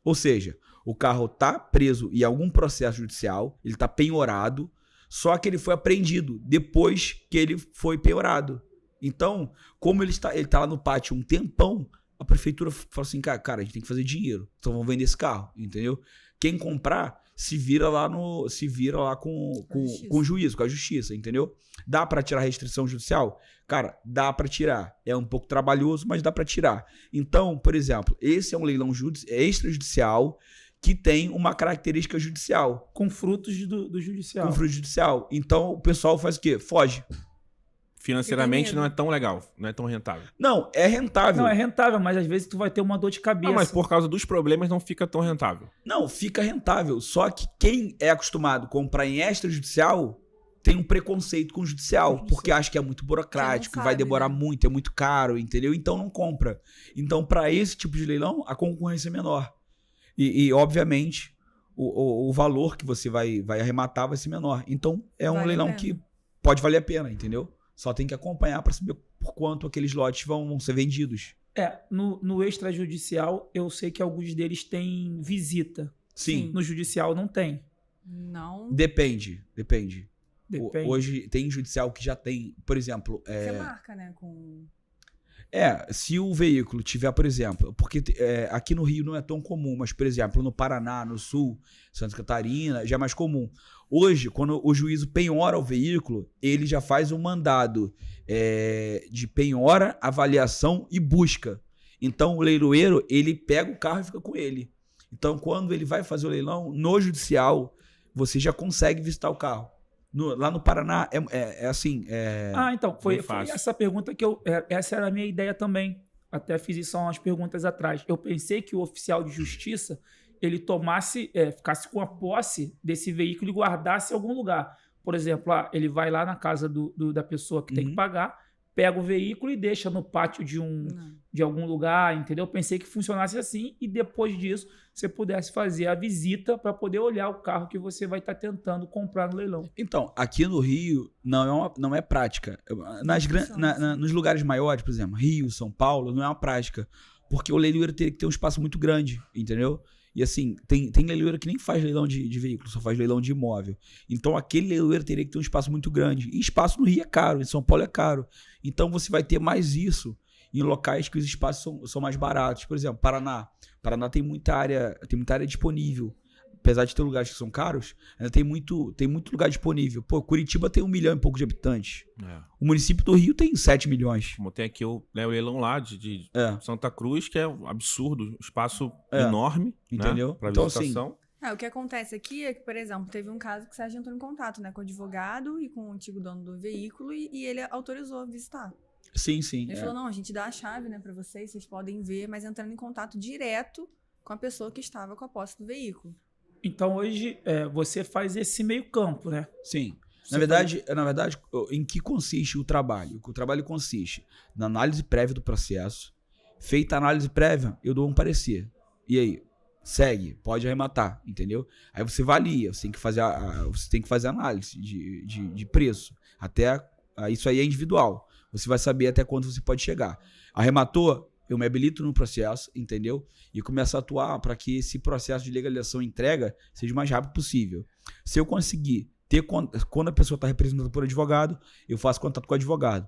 Ou seja, o carro tá preso em algum processo judicial, ele tá penhorado, só que ele foi apreendido depois que ele foi penhorado. Então, como ele tá lá no pátio um tempão, a prefeitura fala assim, cara, a gente tem que fazer dinheiro, então vamos vender esse carro, entendeu? Quem comprar se vira lá com o juízo, com a justiça, entendeu? Dá pra tirar restrição judicial? Cara, dá pra tirar. É um pouco trabalhoso, mas dá pra tirar. Então, por exemplo, esse é um leilão extrajudicial que tem uma característica judicial. Com frutos do judicial. Com frutos judicial. Então, o pessoal faz o quê? Foge. Financeiramente não é tão legal, não é tão rentável. Não, é rentável. Não, é rentável, mas às vezes tu vai ter uma dor de cabeça. Mas por causa dos problemas não fica tão rentável. Não, fica rentável. Só que quem é acostumado a comprar em extrajudicial tem um preconceito com o judicial, porque acha que é muito burocrático, vai demorar muito, é muito caro, entendeu? Então não compra. Então, para esse tipo de leilão, a concorrência é menor. E obviamente, o valor que você vai arrematar vai ser menor. Então, é um leilão que pode valer a pena, entendeu? Só tem que acompanhar para saber por quanto aqueles lotes vão ser vendidos. No extrajudicial, eu sei que alguns deles têm visita. Sim. No judicial não tem. Não. Depende. Depende. Hoje tem judicial que já tem, por exemplo... Você marca, né? Se o veículo tiver, por exemplo, porque aqui no Rio não é tão comum, mas, por exemplo, no Paraná, no Sul, Santa Catarina, já é mais comum. Hoje, quando o juízo penhora o veículo, ele já faz um mandado de penhora, avaliação e busca. Então, o leiloeiro, ele pega o carro e fica com ele. Então, quando ele vai fazer o leilão, no judicial, você já consegue visitar o carro. Lá no Paraná é assim. Então, foi essa pergunta que essa era a minha ideia também. Até fiz isso há umas perguntas atrás. Eu pensei que o oficial de justiça ele ficasse com a posse desse veículo e guardasse em algum lugar. Por exemplo, ele vai lá na casa da pessoa que tem que pagar, pega o veículo e deixa no pátio de algum lugar, entendeu? Eu pensei que funcionasse assim e depois disso você pudesse fazer a visita para poder olhar o carro que você vai estar tentando comprar no leilão. Então, aqui no Rio não é prática. Nos lugares maiores, por exemplo, Rio, São Paulo, não é uma prática. Porque o leiloeiro teria que ter um espaço muito grande, entendeu? E assim, tem leiloeiro que nem faz leilão de veículo, só faz leilão de imóvel. Então aquele leiloeiro teria que ter um espaço muito grande. E espaço no Rio é caro, em São Paulo é caro. Então você vai ter mais isso em locais que os espaços são mais baratos. Por exemplo, Paraná. Paraná tem muita área disponível. Apesar de ter lugares que são caros, ainda tem muito lugar disponível. Pô, Curitiba tem 1 milhão e pouco de habitantes. O município do Rio tem 7 milhões. Como tem aqui o leilão lá de Santa Cruz, que é um absurdo, espaço enorme, entendeu? Né, para então, visitação. Assim, o que acontece aqui é que, por exemplo, teve um caso que o Sérgio entrou em contato, né, com o advogado e com o antigo dono do veículo e ele autorizou a visitar. Sim. Ele falou, não, a gente dá a chave, né, para vocês podem ver, mas entrando em contato direto com a pessoa que estava com a posse do veículo. Então hoje você faz esse meio campo, né? Sim. Na verdade, em que consiste o trabalho? O trabalho consiste na análise prévia do processo. Feita a análise prévia, eu dou um parecer. E aí? Segue, pode arrematar, entendeu? Aí você avalia, você tem que fazer análise de preço. Isso aí é individual. Você vai saber até quanto você pode chegar. Arrematou? Eu me habilito no processo, entendeu? E começo a atuar para que esse processo de legalização e entrega seja o mais rápido possível. Se eu conseguir quando a pessoa está representada por advogado, eu faço contato com o advogado.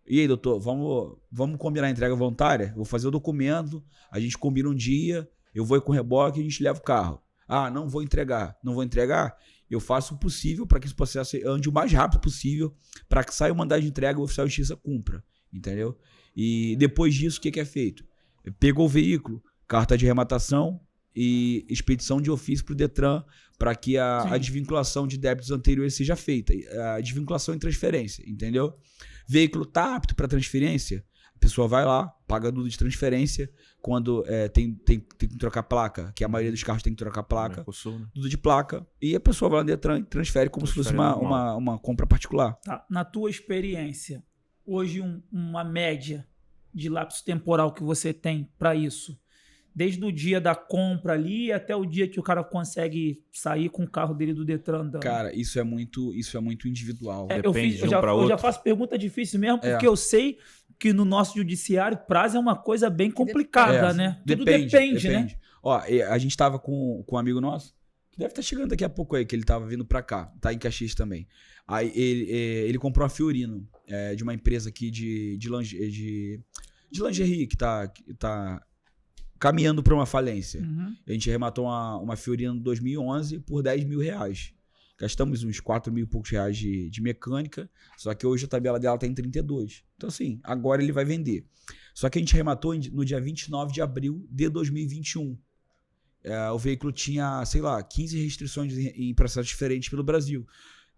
E aí, doutor, vamos combinar a entrega voluntária? Vou fazer o documento, a gente combina um dia, eu vou com o reboque e a gente leva o carro. Não vou entregar. Não vou entregar? Eu faço o possível para que esse processo ande o mais rápido possível, para que saia o mandado de entrega e o oficial de justiça cumpra, entendeu? E depois disso, o que é feito? Pegou o veículo, carta de arrematação e expedição de ofício para o Detran para que a desvinculação de débitos anteriores seja feita. A desvinculação em transferência, entendeu? Veículo está apto para transferência, a pessoa vai lá, paga tudo de transferência. Quando tem que trocar placa, que a maioria dos carros tem que trocar placa, tudo de placa, e a pessoa vai lá no Detran e transfere como se fosse uma compra particular. Tá. Na tua experiência, hoje uma média de lapso temporal que você tem para isso, desde o dia da compra ali até o dia que o cara consegue sair com o carro dele do Detran andando? Cara, isso é muito individual. Depende de um para outro. Eu já faço pergunta difícil mesmo, porque eu sei que no nosso judiciário prazo é uma coisa bem complicada, né? Tudo depende, né? Ó, a gente tava com um amigo nosso, que deve estar chegando daqui a pouco aí, que ele tava vindo pra cá, tá em Caxias também. Aí ele comprou uma Fiorino, de uma empresa aqui de de lingerie que tá caminhando para uma falência. Uhum. A gente arrematou uma Fiorino 2011 por R$10 mil. Gastamos uns 4 mil e poucos reais de mecânica, só que hoje a tabela dela tá em 32. Então assim, agora ele vai vender. Só que a gente arrematou no dia 29 de abril de 2021. O veículo tinha, sei lá, 15 restrições em processos diferentes pelo Brasil.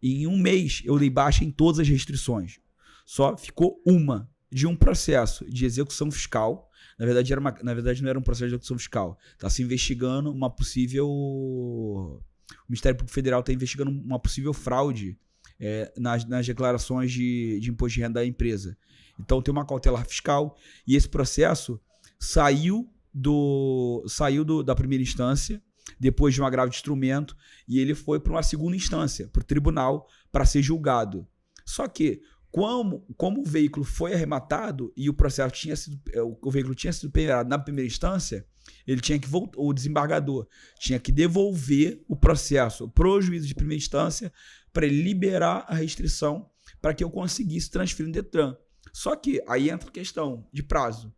E em um mês eu dei baixa em todas as restrições. Só ficou uma de um processo de execução fiscal. Na verdade não era um processo de execução fiscal. Está se investigando uma possível... O Ministério Público Federal está investigando uma possível fraude nas declarações de imposto de renda da empresa. Então tem uma cautelar fiscal e esse processo saiu da primeira instância, depois de um agravo de instrumento, e ele foi para uma segunda instância, para o tribunal, para ser julgado. Só que, como o veículo foi arrematado e o veículo tinha sido penhorado na primeira instância, ele tinha que voltar, o desembargador tinha que devolver o processo para o juízo de primeira instância para ele liberar a restrição para que eu conseguisse transferir no Detran. Só que aí entra a questão de prazo.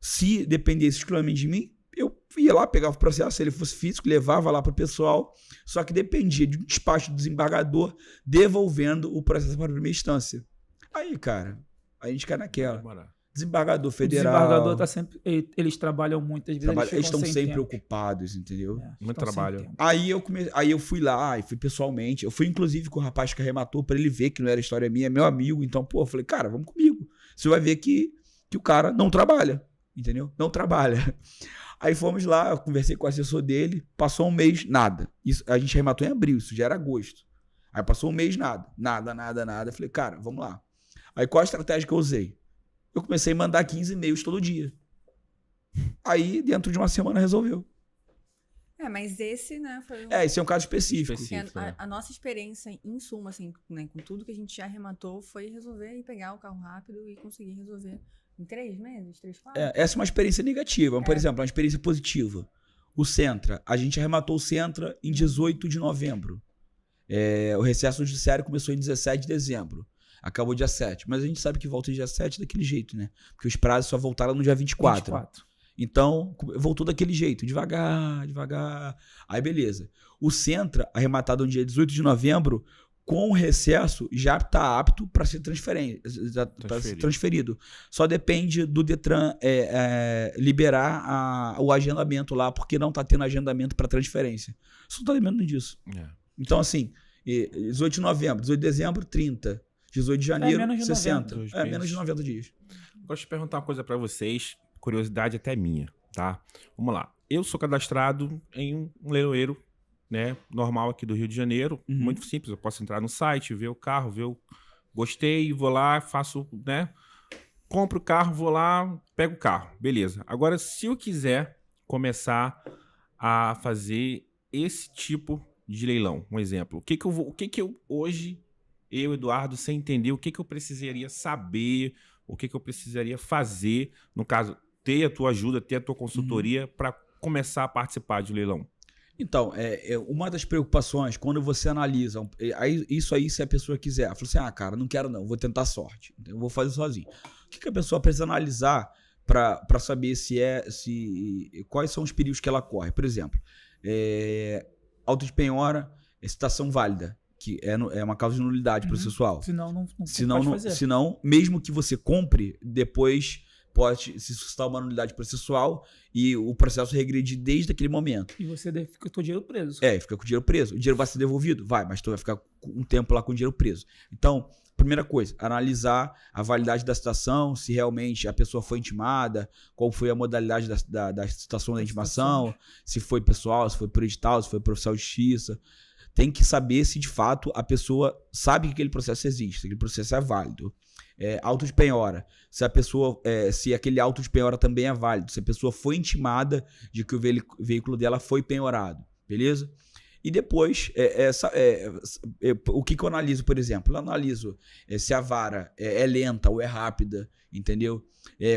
Se dependesse exclusivamente de mim, eu ia lá, pegava o processo, se ele fosse físico, levava lá para o pessoal, só que dependia de um despacho do desembargador devolvendo o processo para a primeira instância. Aí, cara, a gente cai naquela. Desembargador federal... O desembargador tá sempre... Eles trabalham muito, às vezes eles estão sempre tempo. Preocupados, entendeu? Muito trabalho. Aí eu fui lá, e fui pessoalmente, eu fui inclusive com o rapaz que arrematou para ele ver que não era história minha, é meu amigo, então, pô, eu falei, cara, vamos comigo. Você vai ver que o cara não trabalha. Entendeu? Não trabalha. Aí fomos lá, eu conversei com o assessor dele, passou um mês, nada. Isso, a gente arrematou em abril, isso já era agosto. Aí passou um mês, nada. Eu falei, cara, vamos lá. Aí qual a estratégia que eu usei? Eu comecei a mandar 15 e-mails todo dia. Aí, dentro de uma semana, resolveu. Mas esse, né, foi... Esse é um caso específico. A nossa experiência, em suma, assim, né, com tudo que a gente já arrematou, foi resolver e pegar o carro rápido e conseguir resolver em 3 meses, 3, 4. Essa é uma experiência negativa. Por exemplo, uma experiência positiva. O Sentra. A gente arrematou o Sentra em 18 de novembro. O recesso judiciário começou em 17 de dezembro. Acabou dia 7. Mas a gente sabe que volta dia 7 daquele jeito, né? Porque os prazos só voltaram no dia 24. Então, voltou daquele jeito. Devagar. Aí, beleza. O Sentra, arrematado no dia 18 de novembro, com o recesso, já está apto para ser transferido. Só depende do Detran liberar o agendamento lá, porque não está tendo agendamento para transferência. Só está lembrando disso. Então, assim, 18 de novembro, 18 de dezembro, 30. 18 de janeiro, menos de 60. 90. Menos de 90 dias. Gosto de perguntar uma coisa para vocês, curiosidade até minha, tá? Vamos lá. Eu sou cadastrado em um leiloeiro, né, normal aqui do Rio de Janeiro, muito simples, eu posso entrar no site, ver o carro, gostei, vou lá, faço, né, compro o carro, vou lá, pego o carro, beleza. Agora, se eu quiser começar a fazer esse tipo de leilão, um exemplo, o que eu hoje, Eduardo, sem entender, o que eu precisaria saber, o que eu precisaria fazer, no caso, ter a tua ajuda, ter a tua consultoria para começar a participar de leilão? Então, uma das preocupações, quando você analisa, isso aí se a pessoa quiser, fala assim, cara, não quero não, vou tentar sorte, eu vou fazer sozinho. O que a pessoa precisa analisar para saber quais são os perigos que ela corre? Por exemplo, auto de penhora, citação válida, que é uma causa de nulidade processual. Senão não pode fazer. Senão, mesmo que você compre, depois pode se suscitar uma nulidade processual e o processo regredir desde aquele momento. E você fica com o teu dinheiro preso. Fica com o dinheiro preso. O dinheiro vai ser devolvido? Vai, mas tu vai ficar um tempo lá com o dinheiro preso. Então, primeira coisa, analisar a validade da citação, se realmente a pessoa foi intimada, qual foi a modalidade da citação da intimação, se foi pessoal, se foi por edital, se foi por oficial de justiça. Tem que saber se de fato a pessoa sabe que aquele processo existe, se aquele processo é válido. Auto de penhora, se aquele auto de penhora também é válido, se a pessoa foi intimada de que o veículo dela foi penhorado, beleza? E depois, o que eu analiso, por exemplo? Eu analiso se a vara é lenta ou é rápida, entendeu?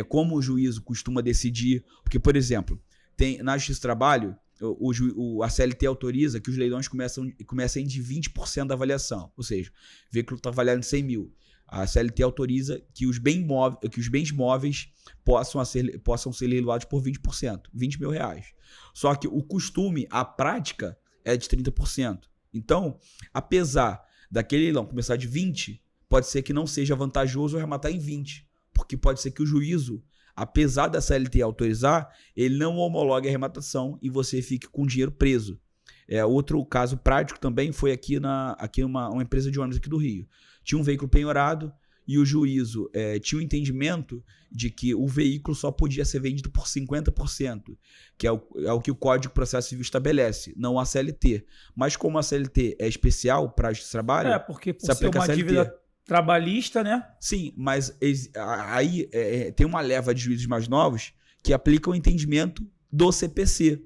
Como o juízo costuma decidir, porque, por exemplo, na Justiça do Trabalho, a CLT autoriza que os leilões comecem de 20% da avaliação, ou seja, o veículo está avaliado em 100 mil. A CLT autoriza que os bens móveis possam ser leiloados por 20%, 20 mil reais. Só que o costume, a prática, é de 30%. Então, apesar daquele leilão começar de 20, pode ser que não seja vantajoso arrematar em 20. Porque pode ser que o juízo, apesar da CLT autorizar, ele não homologue a arrematação e você fique com o dinheiro preso. Outro caso prático também foi aqui uma empresa de ônibus aqui do Rio. Tinha um veículo penhorado e o juízo tinha o entendimento de que o veículo só podia ser vendido por 50%, que é o que o Código de Processo Civil estabelece, não a CLT. Mas como a CLT é especial para de trabalho, porque por se ser aplica uma a CLT. dívida trabalhista, né? Sim, mas aí tem uma leva de juízes mais novos que aplicam o entendimento do CPC.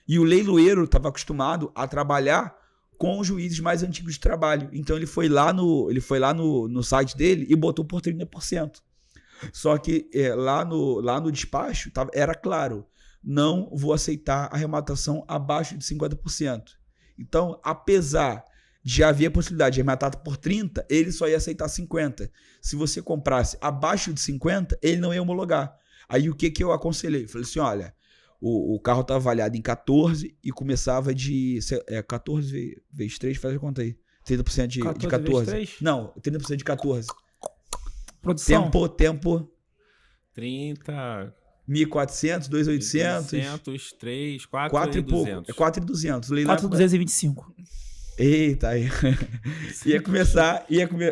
E o leiloeiro estava acostumado a trabalhar com os juízes mais antigos de trabalho. Então ele foi lá no site dele e botou por 30%. Só que lá no despacho era claro, não vou aceitar a arrematação abaixo de 50%. Então, apesar de haver a possibilidade de arrematar por 30%, ele só ia aceitar 50%. Se você comprasse abaixo de 50%, ele não ia homologar. Aí o que eu aconselhei? Falei assim, olha, o carro estava avaliado em 14 e começava de 14 vezes 3, faz a conta aí. 30% de 14. Vezes 3? Não, 30% de 14. Produção. Tempo. 30... 1.400, 2.800. 200, 3, 4 4 e e pouco. 200. 4.200. 4.225. Eita, aí.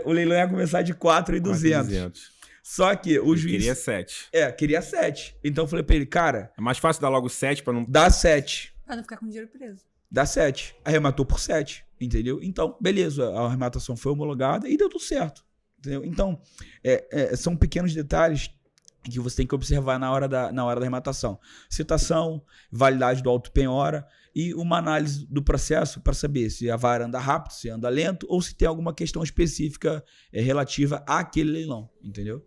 O leilão ia começar de 4.200. Só que o juiz... Queria 7. Queria 7. Então eu falei pra ele, cara... É mais fácil dar logo 7 pra não... Dá 7. Pra não ficar com o dinheiro preso. Dá 7. Arrematou por 7, entendeu? Então, beleza, a arrematação foi homologada e deu tudo certo, entendeu? Então, são pequenos detalhes que você tem que observar na hora da arrematação. Citação, validade do auto-penhora e uma análise do processo para saber se a vara anda rápido, se anda lento ou se tem alguma questão específica relativa àquele leilão, entendeu?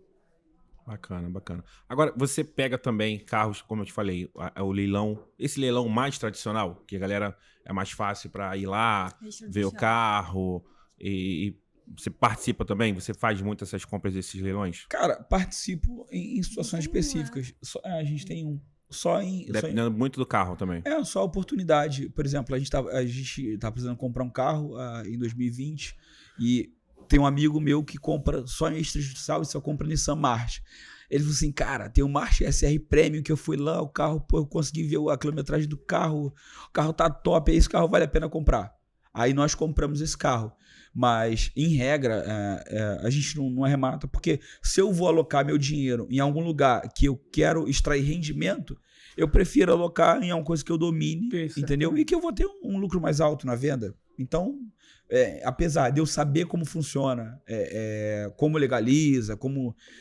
Bacana. Agora, você pega também carros, como eu te falei, o leilão, esse leilão mais tradicional, que a galera é mais fácil para ir lá, ver o carro e você participa também? Você faz muito essas compras desses leilões? Tá. Cara, participo em situações específicas. A gente tem um. Dependendo muito do carro também. Só a oportunidade. Por exemplo, a gente tá precisando comprar um carro em 2020 e tem um amigo meu que compra só em extrajudicial e só compra Nissan March. Ele falou assim, cara, tem um March SR Premium que eu fui lá, o carro, eu consegui ver a quilometragem do carro, o carro tá top, esse carro vale a pena comprar. Aí nós compramos esse carro. Mas, em regra, a gente não arremata, porque se eu vou alocar meu dinheiro em algum lugar que eu quero extrair rendimento, eu prefiro alocar em alguma coisa que eu domine, entendeu? E que eu vou ter um lucro mais alto na venda. Então, apesar de eu saber como funciona, como legaliza,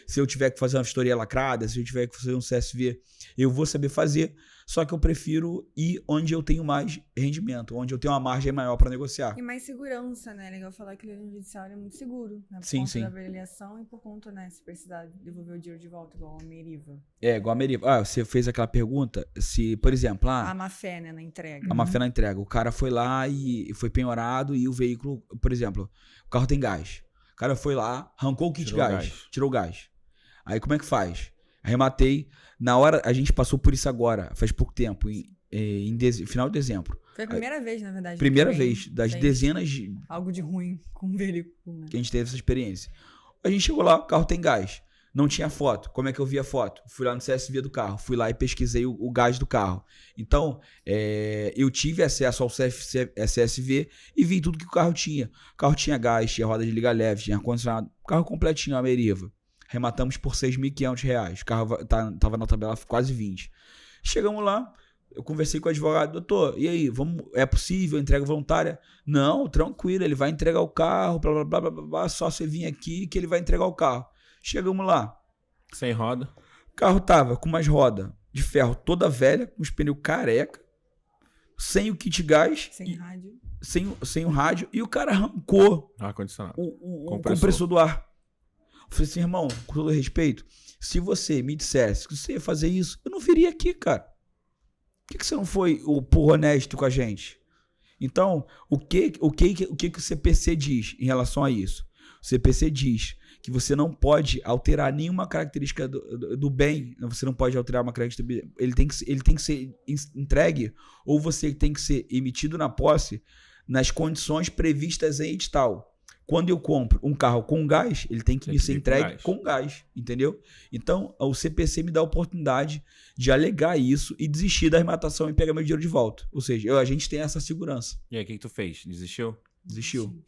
se eu tiver que fazer uma vistoria lacrada, se eu tiver que fazer um CSV, eu vou saber fazer, só que eu prefiro ir onde eu tenho mais rendimento, onde eu tenho uma margem maior para negociar. E mais segurança, né? É legal falar que o leilão judicial é muito seguro, né? Por Sim, conta sim. da avaliação e por conta, né, se precisar devolver o dinheiro de volta, igual a Meriva. Igual a Meriva. Você fez aquela pergunta, se, por exemplo... A má-fé, né, na entrega. A má-fé na entrega. O cara foi lá e foi penhorado e o veículo, por exemplo, o carro tem gás. O cara foi lá, arrancou o kit de gás, tirou o gás. Aí como é que faz? Arrematei. Na hora, a gente passou por isso agora, faz pouco tempo, final de dezembro. Foi a primeira vez, na verdade. Primeira vez, das dezenas de... Algo de ruim com o veículo, né? Que a gente teve essa experiência. A gente chegou lá, o carro tem gás. Não tinha foto. Como é que eu vi a foto? Fui lá no CSV do carro. Fui lá e pesquisei o gás do carro. Então, eu tive acesso ao CSV e vi tudo que o carro tinha. O carro tinha gás, tinha roda de liga leve, tinha ar-condicionado. O carro completinho, a Meriva. Rematamos por R$6.500. O carro tava na tabela quase 20. Chegamos lá, eu conversei com o advogado. Doutor, e aí, é possível entrega voluntária? Não, tranquilo, ele vai entregar o carro, blá, blá, blá, blá, blá, só você vir aqui que ele vai entregar o carro. Chegamos lá. Sem roda. O carro tava com umas rodas de ferro toda velha, com os pneus careca, sem o kit gás. Sem rádio. Sem o rádio. E o cara arrancou ar-condicionado. O compressor do ar. Eu falei assim, irmão, com todo respeito, se você me dissesse que você ia fazer isso, eu não viria aqui, cara. Por que você não foi honesto com a gente? Então, o que o CPC diz em relação a isso? O CPC diz que você não pode alterar nenhuma característica do bem, você não pode alterar uma característica do bem, ele tem que ser entregue, ou você tem que ser emitido na posse nas condições previstas em edital. Quando eu compro um carro com gás, ele tem que me ser entregue com gás, entendeu? Então, o CPC me dá a oportunidade de alegar isso e desistir da arrematação e pegar meu dinheiro de volta. Ou seja, a gente tem essa segurança. E aí, o que tu fez? Desistiu? Desistiu.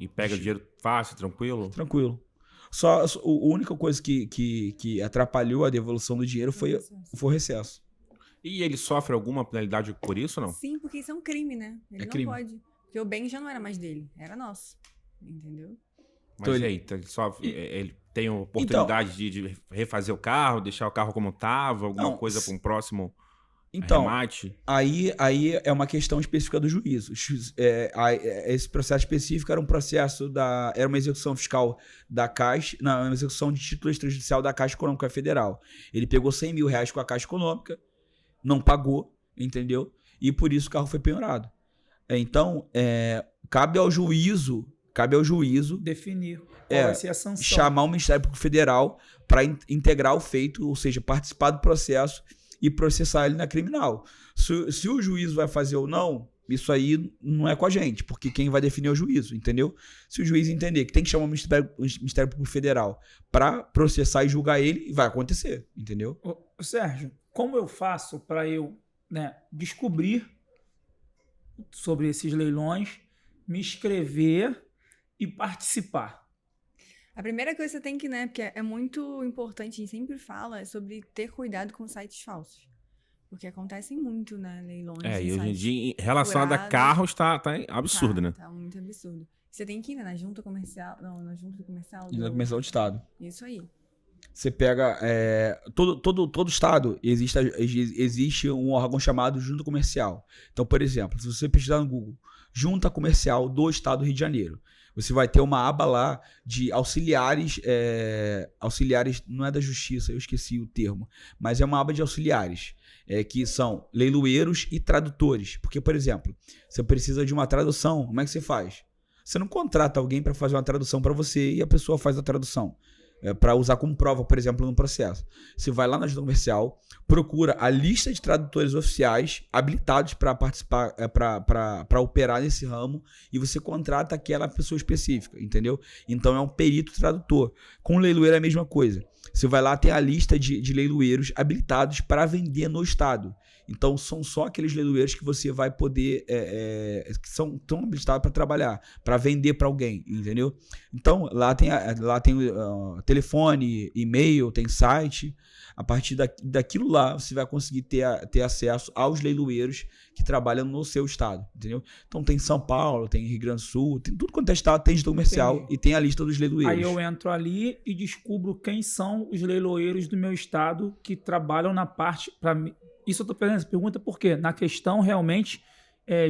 E pega o dinheiro fácil, tranquilo? Tranquilo. Só a única coisa que atrapalhou a devolução do dinheiro foi o recesso. E ele sofre alguma penalidade por isso ou não? Sim, porque isso é um crime, né? Ele não crime. pode. Porque o bem já não era mais dele, era nosso. Entendeu? Mas Então e aí, ele tem a oportunidade de refazer o carro, deixar o carro como estava, alguma coisa para um próximo arremate? Aí é uma questão específica do juízo. Esse processo específico era um processo era uma execução fiscal da Caixa, não, uma execução de título extrajudicial da Caixa Econômica Federal. Ele pegou R$100 mil com a Caixa Econômica, não pagou, entendeu? E por isso o carro foi penhorado. Então, cabe ao juízo definir qual vai ser a sanção. Chamar o Ministério Público Federal para integrar o feito, ou seja, participar do processo e processar ele na criminal. Se o juízo vai fazer ou não, isso aí não é com a gente, porque quem vai definir é o juízo, entendeu? Se o juiz entender que tem que chamar o Ministério Público Federal para processar e julgar ele, vai acontecer, entendeu? Ô, Sérgio, como eu faço para eu descobrir sobre esses leilões, me inscrever e participar? A primeira coisa que você tem que, porque é muito importante, a gente sempre fala, é sobre ter cuidado com sites falsos. Porque acontecem muito, leilões. E hoje em dia, relacionado a carros, tá absurdo, né? Tá muito absurdo. Você tem que ir na junta comercial, na junta comercial. E na comercial do Estado. Isso aí. Você pega, todo estado existe um órgão chamado Junta Comercial. Então, por exemplo, se você pesquisar no Google, Junta Comercial do Estado do Rio de Janeiro, você vai ter uma aba lá de auxiliares, auxiliares não é da justiça, eu esqueci o termo, mas é uma aba de auxiliares, que são leiloeiros e tradutores. Porque, por exemplo, você precisa de uma tradução, como é que você faz? Você não contrata alguém para fazer uma tradução para você e a pessoa faz a tradução. Para usar como prova, por exemplo, no processo. Você vai lá na junta comercial, procura a lista de tradutores oficiais habilitados para participar, para operar nesse ramo, e você contrata aquela pessoa específica, entendeu? Então é um perito tradutor. Com o leiloeiro é a mesma coisa. Você vai lá, tem a lista de leiloeiros habilitados para vender no estado. Então são só aqueles leiloeiros que você vai poder, que são tão habilitados para trabalhar, para vender para alguém, entendeu? Então lá tem telefone, e-mail, tem site. A partir daquilo lá você vai conseguir ter acesso aos leiloeiros que trabalham no seu estado, entendeu? Então tem São Paulo, tem Rio Grande do Sul, tem tudo quanto é estado, tem junta comercial. Entendi. E tem a lista dos leiloeiros. Aí eu entro ali e descubro quem são os leiloeiros do meu estado que trabalham na parte... Isso eu tô fazendo essa pergunta porque na questão realmente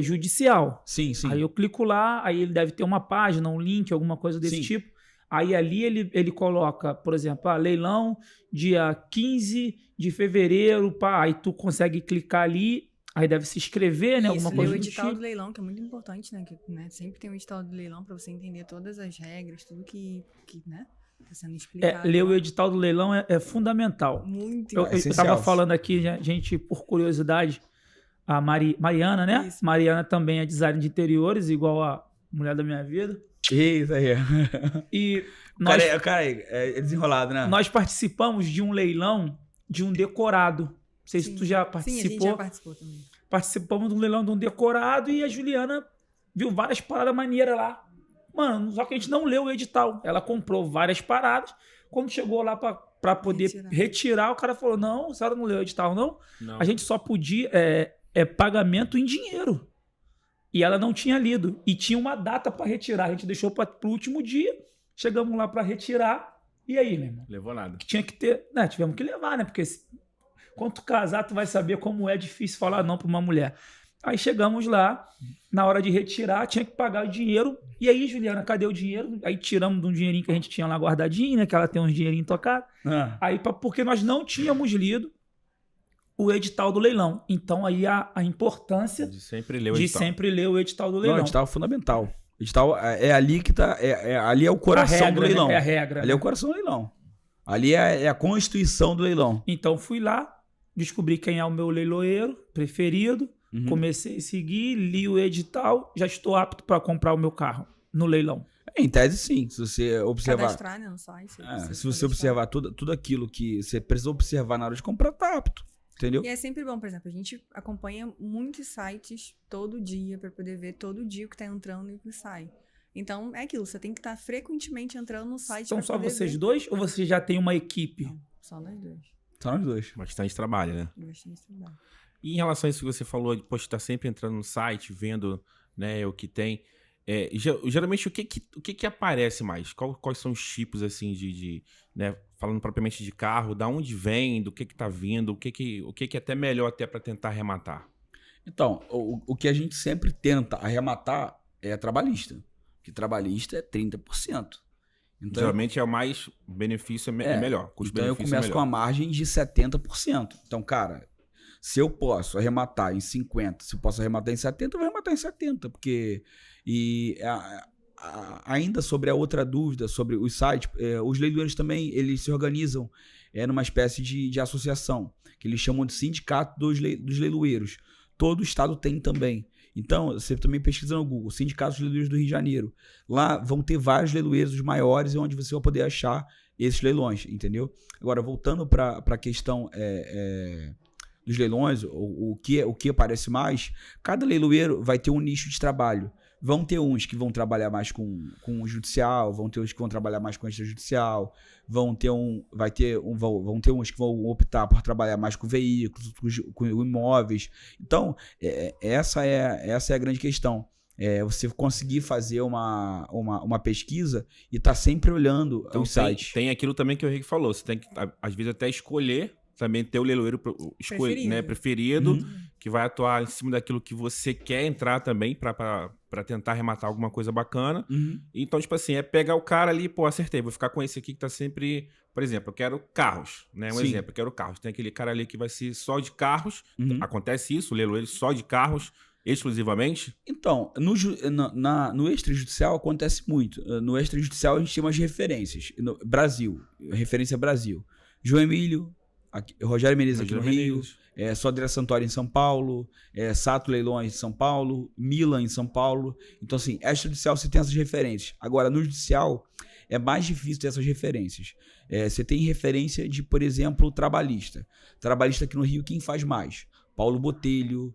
judicial. Sim. Aí eu clico lá, aí ele deve ter uma página, um link, alguma coisa desse tipo. Aí ali ele coloca, por exemplo, leilão dia 15 de fevereiro, aí tu consegue clicar ali, aí deve se inscrever, né? Alguma coisa o edital do leilão, que é muito importante, né? Sempre tem um edital do leilão para você entender todas as regras, tudo que tá sendo explicado. Ler o edital do leilão é fundamental. Muito Eu estava falando aqui, gente, por curiosidade, a Mariana, né? Isso. Mariana também é designer de interiores, igual a mulher da minha vida. Isso aí. E o cara é desenrolado, né? Nós participamos de um leilão de um decorado. Não sei se tu já participou. Sim, a gente já participou também. Participamos de um leilão de um decorado e a Juliana viu várias paradas maneiras lá. Mano, só que a gente não leu o edital. Ela comprou várias paradas. Quando chegou lá pra poder retirar, o cara falou, não, a senhora não leu o edital, não? A gente só podia... pagamento em dinheiro. E ela não tinha lido. E tinha uma data para retirar. A gente deixou pro último dia. Chegamos lá para retirar. E aí, meu irmão? Levou nada. Tinha que ter... tivemos que levar, né? Porque quando tu casar, tu vai saber como é difícil falar não para uma mulher. Aí chegamos lá, na hora de retirar, tinha que pagar o dinheiro. E aí, Juliana, cadê o dinheiro? Aí tiramos de um dinheirinho que a gente tinha lá guardadinho, né? Que ela tem uns dinheirinhos tocados. Aí, porque nós não tínhamos lido o edital do leilão. Então, aí a importância de sempre ler o edital do leilão. Não, o edital é fundamental. Edital é ali que tá. Ali é o coração regra, do leilão. Né? É a regra. Ali é o coração do leilão. Ali é a constituição do leilão. Então fui lá, descobri quem é o meu leiloeiro preferido, comecei a seguir, li o edital, já estou apto para comprar o meu carro no leilão. Em tese, sim. Se você observar. Cadastrar, né, no site. Se você observar tudo aquilo que você precisa observar na hora de comprar, tá apto. Entendeu? E é sempre bom, por exemplo, a gente acompanha muitos sites todo dia para poder ver todo dia o que tá entrando e o que sai. Então, é aquilo, você tem que estar frequentemente entrando no site. São só poder vocês ver. dois ou você já tem uma equipe? Não, só nós dois. Só nós dois. Bastante trabalho, né? Bastante trabalho. E em relação a isso que você falou, de estar sempre entrando no site, vendo, né, o que tem, geralmente o que aparece mais? Quais são os tipos, assim, né, falando propriamente de carro, da onde vem, do que tá vindo, o que é até melhor até para tentar arrematar? Então, o que a gente sempre tenta arrematar é trabalhista. Que trabalhista é 30%. Então, geralmente é o mais benefício, é melhor. Então eu começo com a margem de 70%. Então, cara, se eu posso arrematar em 50%, se eu posso arrematar em 70%, eu vou arrematar em 70%. Porque... ainda sobre a outra dúvida, sobre os sites, os leiloeiros também, eles se organizam numa espécie de associação, que eles chamam de sindicato dos leiloeiros. Todo estado tem também. Então, você também pesquisa no Google, Sindicato dos Leiloeiros do Rio de Janeiro. Lá vão ter vários leiloeiros, os maiores, onde você vai poder achar esses leilões, entendeu? Agora, voltando para a questão dos leilões, o que aparece mais, cada leiloeiro vai ter um nicho de trabalho. Vão ter uns que vão trabalhar mais com o judicial, vão ter uns que vão trabalhar mais com o extrajudicial, vão ter uns que vão optar por trabalhar mais com veículos, com imóveis. Então, essa é a grande questão. Você conseguir fazer uma pesquisa e estar sempre olhando então, os sites. Tem aquilo também que o Henrique falou, você tem que, às vezes, até escolher, também ter o leiloeiro preferido, que vai atuar em cima daquilo que você quer entrar também para tentar arrematar alguma coisa bacana. Então, tipo assim, pegar o cara ali, pô, acertei, vou ficar com esse aqui que tá sempre... Por exemplo, eu quero carros, né? Sim. Exemplo, eu quero carros. Tem aquele cara ali que vai ser só de carros. Acontece isso, o leiloeiro só de carros, exclusivamente? Então, no extrajudicial acontece muito. No extrajudicial a gente tem umas referências. No Brasil, referência Brasil. João Emílio, Rogério Menezes aqui no Rio, Sodré Santori em São Paulo, Sato Leilões em São Paulo, Milan em São Paulo. Então, assim, extrajudicial você tem essas referências. Agora, no judicial é mais difícil ter essas referências. Você tem referência de, por exemplo, trabalhista. Trabalhista aqui no Rio, quem faz mais? Paulo Botelho,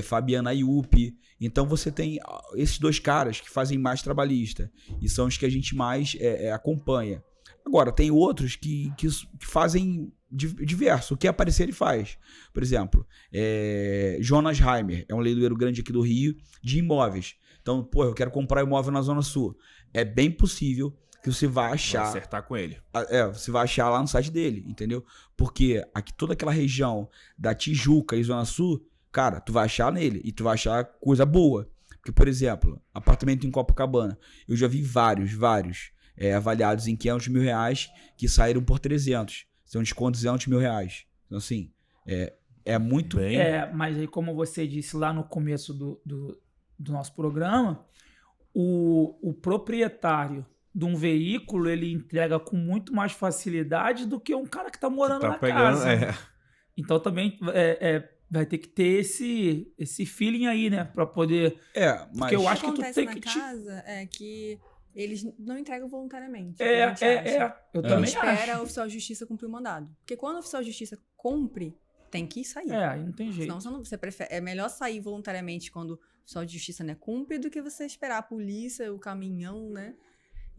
Fabiana Ayup. Então você tem esses dois caras que fazem mais trabalhista e são os que a gente mais acompanha. Agora, tem outros que fazem diverso. O que aparecer ele faz. Por exemplo, Jonas Heimer é um leiloeiro grande aqui do Rio de imóveis. Então, pô, eu quero comprar imóvel na Zona Sul. É bem possível que você vai achar... Vai acertar com ele. Você vai achar lá no site dele, entendeu? Porque aqui toda aquela região da Tijuca e Zona Sul, cara, tu vai achar nele e tu vai achar coisa boa. Porque, por exemplo, apartamento em Copacabana, eu já vi vários avaliados em R$500 mil que saíram por 300. São descontos de R$200 mil. Então, assim, é muito... Bem... mas aí, como você disse lá no começo do nosso programa, o proprietário de um veículo, ele entrega com muito mais facilidade do que um cara que tá morando na casa. Então, também vai ter que ter esse feeling aí, né? Pra poder... mas... Porque eu acho que tu tem que... casa é que eles não entregam voluntariamente. Eu também acho. Espera o oficial de justiça cumprir o mandado. Porque quando o oficial de justiça cumpre, tem que sair. Aí não tem jeito. Senão você prefere... É melhor sair voluntariamente quando o oficial de justiça, né, cumpre do que você esperar a polícia, o caminhão, né?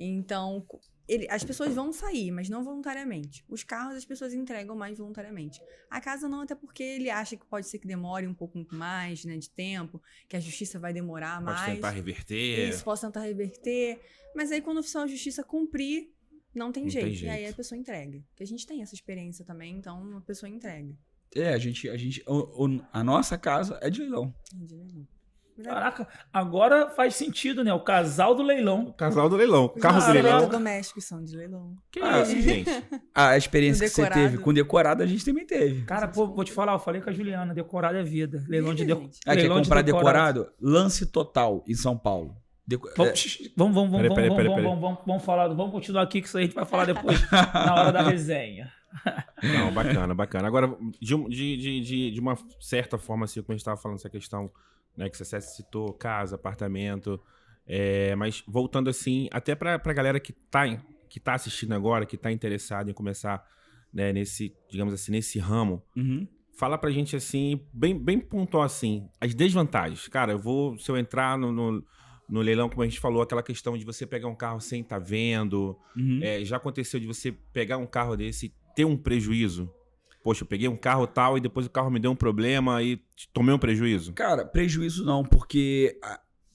Então, as pessoas vão sair, mas não voluntariamente. Os carros as pessoas entregam mais voluntariamente. A casa não, até porque ele acha que pode ser que demore um pouco mais, né, de tempo, que a justiça vai demorar mais. Pode tentar reverter. Isso, pode tentar reverter. Mas aí quando o oficial de justiça cumprir, não tem jeito. E aí a pessoa entrega. Porque a gente tem essa experiência também, então a pessoa entrega. A nossa casa é de leilão. Caraca, agora faz sentido, né? O casal do leilão. Casal do leilão. Carros de leilão. Os domésticos são de leilão. Que isso, gente? A experiência que você teve com decorado, a gente também teve. Cara, pô, vou te falar, eu falei com a Juliana, decorado é vida. Leilão de Quer comprar decorado? Lance Total, em São Paulo. Vamos falar, vamos continuar aqui que isso aí a gente vai falar depois na hora da resenha. Não, bacana. Agora, de uma certa forma, assim, como a gente estava falando essa questão, né, que você citou, casa, apartamento, mas voltando assim, até para a galera que tá assistindo agora, que tá interessado em começar, né, nesse, digamos assim, nesse ramo, fala pra gente assim, bem pontual assim, as desvantagens. Cara, se eu entrar no leilão, como a gente falou, aquela questão de você pegar um carro sem estar vendo, já aconteceu de você pegar um carro desse e ter um prejuízo? Poxa, eu peguei um carro tal e depois o carro me deu um problema e tomei um prejuízo? Cara, prejuízo não, porque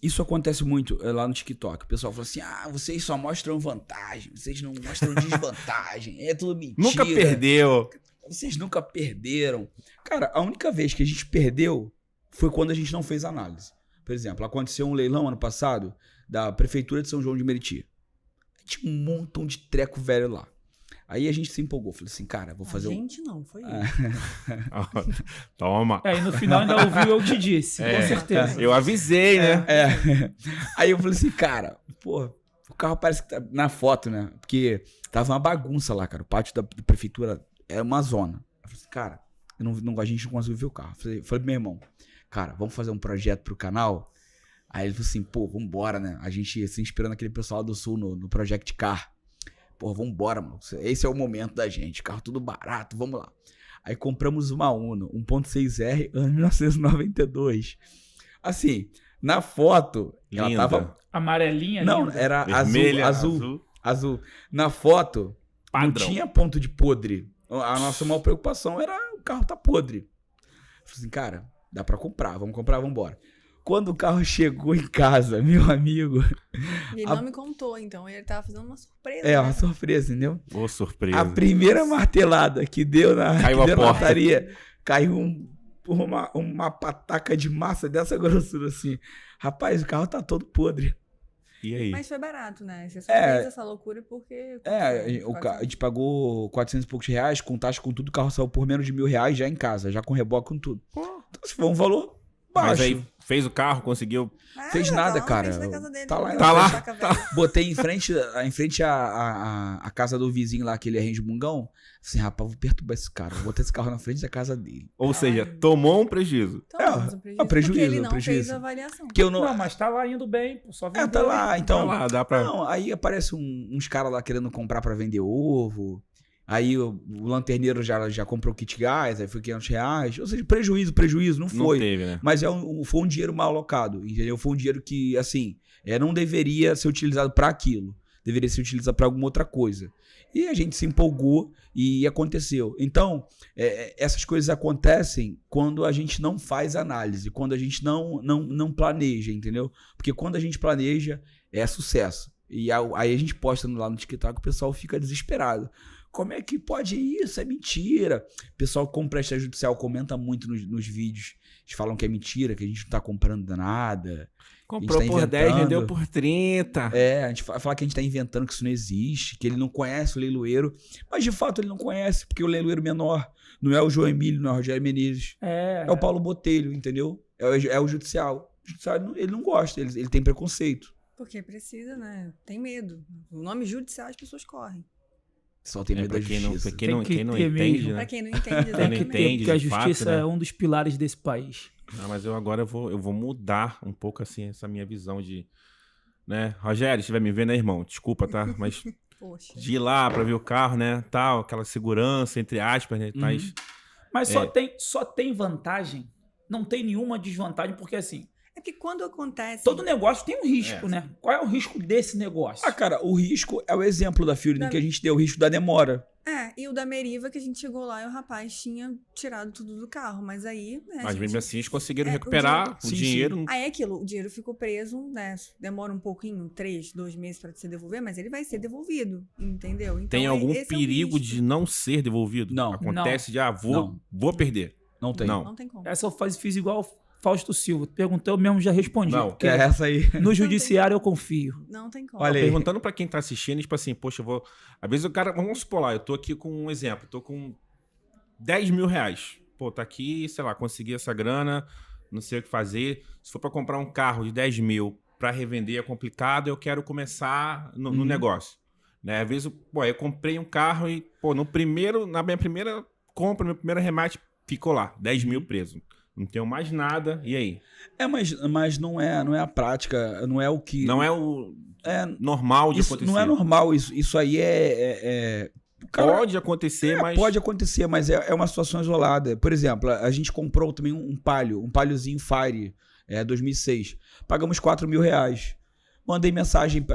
isso acontece muito lá no TikTok. O pessoal fala assim, vocês só mostram vantagem, vocês não mostram desvantagem, é tudo mentira. Nunca perdeu. Vocês nunca perderam. Cara, a única vez que a gente perdeu foi quando a gente não fez análise. Por exemplo, aconteceu um leilão ano passado da Prefeitura de São João de Meriti. Tinha um montão de treco velho lá. Aí a gente se empolgou. Falei assim, cara, vou fazer não, foi eu. Toma. E no final ainda ouviu eu te disse, com certeza. Eu avisei, né? Aí eu falei assim, cara, pô, o carro parece que tá na foto, né? Porque tava uma bagunça lá, cara. O pátio da prefeitura era uma zona. Eu falei assim, cara, a gente não conseguiu ver o carro. Falei pro meu irmão, cara, vamos fazer um projeto pro canal? Aí ele falou assim, pô, vambora, né? A gente se inspirando naquele pessoal do Sul no Project Car. Pô, vambora, mano. Esse é o momento da gente. Carro tudo barato, vamos lá. Aí compramos uma Uno, 1.6R, ano 1992. Assim, na foto, Linda. ela tava... Amarelinha? Não, linda. era Vermelha, azul. Na foto, Padrão. não tinha ponto de podre. A nossa maior preocupação era o carro tá podre. Eu falei assim, cara, dá pra comprar, vambora. Quando o carro chegou em casa, meu amigo... E ele não me contou, então ele tava fazendo uma surpresa. Uma surpresa, entendeu? Ô, surpresa. A primeira martelada que deu na porta. lataria, caiu uma pataca de massa dessa grossura assim. Rapaz, o carro tá todo podre. E aí? Mas foi barato, né? Você só fez essa loucura porque... A gente pagou 400 e poucos reais, com taxa, com tudo, o carro saiu por menos de R$1.000 já em casa, já com reboque, com tudo. Então, se for um valor baixo. Mas aí fez o carro, conseguiu... Fez nada, tá lá cara. na frente da casa dele, Tá lá, Tá lá. Botei em frente a casa do vizinho lá, que ele é Mungão. Assim, rapaz, vou perturbar esse cara. Vou botar esse carro na frente da casa dele. Ou seja, tomou um prejuízo. Então, prejuízo, porque ele não prejuízo. fez a avaliação. Que eu não... Não, mas tá lá indo bem, só vendeu. tá lá, então... Tá lá, dá pra... Não, aí aparece uns caras lá querendo comprar pra vender ovo. Aí o lanterneiro já comprou o kit gás, aí foi R$500. Ou seja, prejuízo, não foi. Não teve, né? Mas foi um dinheiro mal alocado, entendeu? Foi um dinheiro que, assim, não deveria ser utilizado para aquilo. Deveria ser utilizado para alguma outra coisa. E a gente se empolgou e aconteceu. Então, essas coisas acontecem quando a gente não faz análise, quando a gente não planeja, entendeu? Porque quando a gente planeja, é sucesso. E aí a gente posta lá no TikTok, o pessoal fica desesperado. Como é que pode isso? É mentira. O pessoal que compra extrajudicial comenta muito nos vídeos. Eles falam que é mentira, que a gente não tá comprando nada. Comprou por 10, vendeu por 30. A gente fala que a gente tá inventando que isso não existe, que ele não conhece o leiloeiro. Mas de fato ele não conhece, porque o leiloeiro menor não é o João Emílio, não é o Rogério Menezes. É o Paulo Botelho, entendeu? É o judicial. O judicial ele não gosta, ele tem preconceito. Porque precisa, né? Tem medo. O nome judicial as pessoas correm. Só tem medo da justiça. Quem não entende, né? Pra quem não entende, Quem não entende, porque a de justiça fato, né? é um dos pilares desse país. Não, mas eu vou mudar um pouco assim essa minha visão de, né? Rogério, se estiver me vendo aí, irmão, desculpa, tá? Mas Poxa. de ir lá pra ver o carro, né? Tal, aquela segurança, entre aspas, né? Mas só tem vantagem, não tem nenhuma desvantagem, porque assim, É porque quando acontece... todo negócio tem um risco, né? Qual é o risco desse negócio? Cara, o risco é o exemplo da Fiorino que a gente deu, o risco da demora. E o da Meriva, que a gente chegou lá e o rapaz tinha tirado tudo do carro. Mas aí, né, Mas mesmo assim eles conseguiram o recuperar o dinheiro. Aí é aquilo, o dinheiro ficou preso, né? Demora um pouquinho, 2 meses pra se devolver, mas ele vai ser devolvido, entendeu? Então, Tem algum esse perigo é o risco. de não ser devolvido? Não. Acontece de, vou perder. Não tem. Não. tem como. Essa eu fiz igual Fausto Silva. Perguntei, eu mesmo já respondi. Não, porque essa aí. no judiciário eu confio. Não tem como. Olha aí. Perguntando pra quem tá assistindo, tipo assim, poxa, eu vou... Às vezes o cara... Vamos supor lá, eu tô aqui com um exemplo. Tô com 10 mil reais. Pô, tá aqui, sei lá, consegui essa grana, não sei o que fazer. Se for pra comprar um carro de 10 mil para revender é complicado, eu quero começar no Uhum. negócio. Né? Às vezes, pô, eu comprei um carro e, pô, na minha primeira compra, meu primeiro remate, ficou lá, 10 mil preso. Não tenho mais nada, e aí? Mas não é a prática, não é o que... Não é o É, normal de isso acontecer. não é normal, isso aí cara, Pode acontecer, mas... Pode acontecer, mas é uma situação isolada. Por exemplo, a gente comprou também um Paliozinho Fire, 2006. Pagamos R$4.000. Mandei mensagem,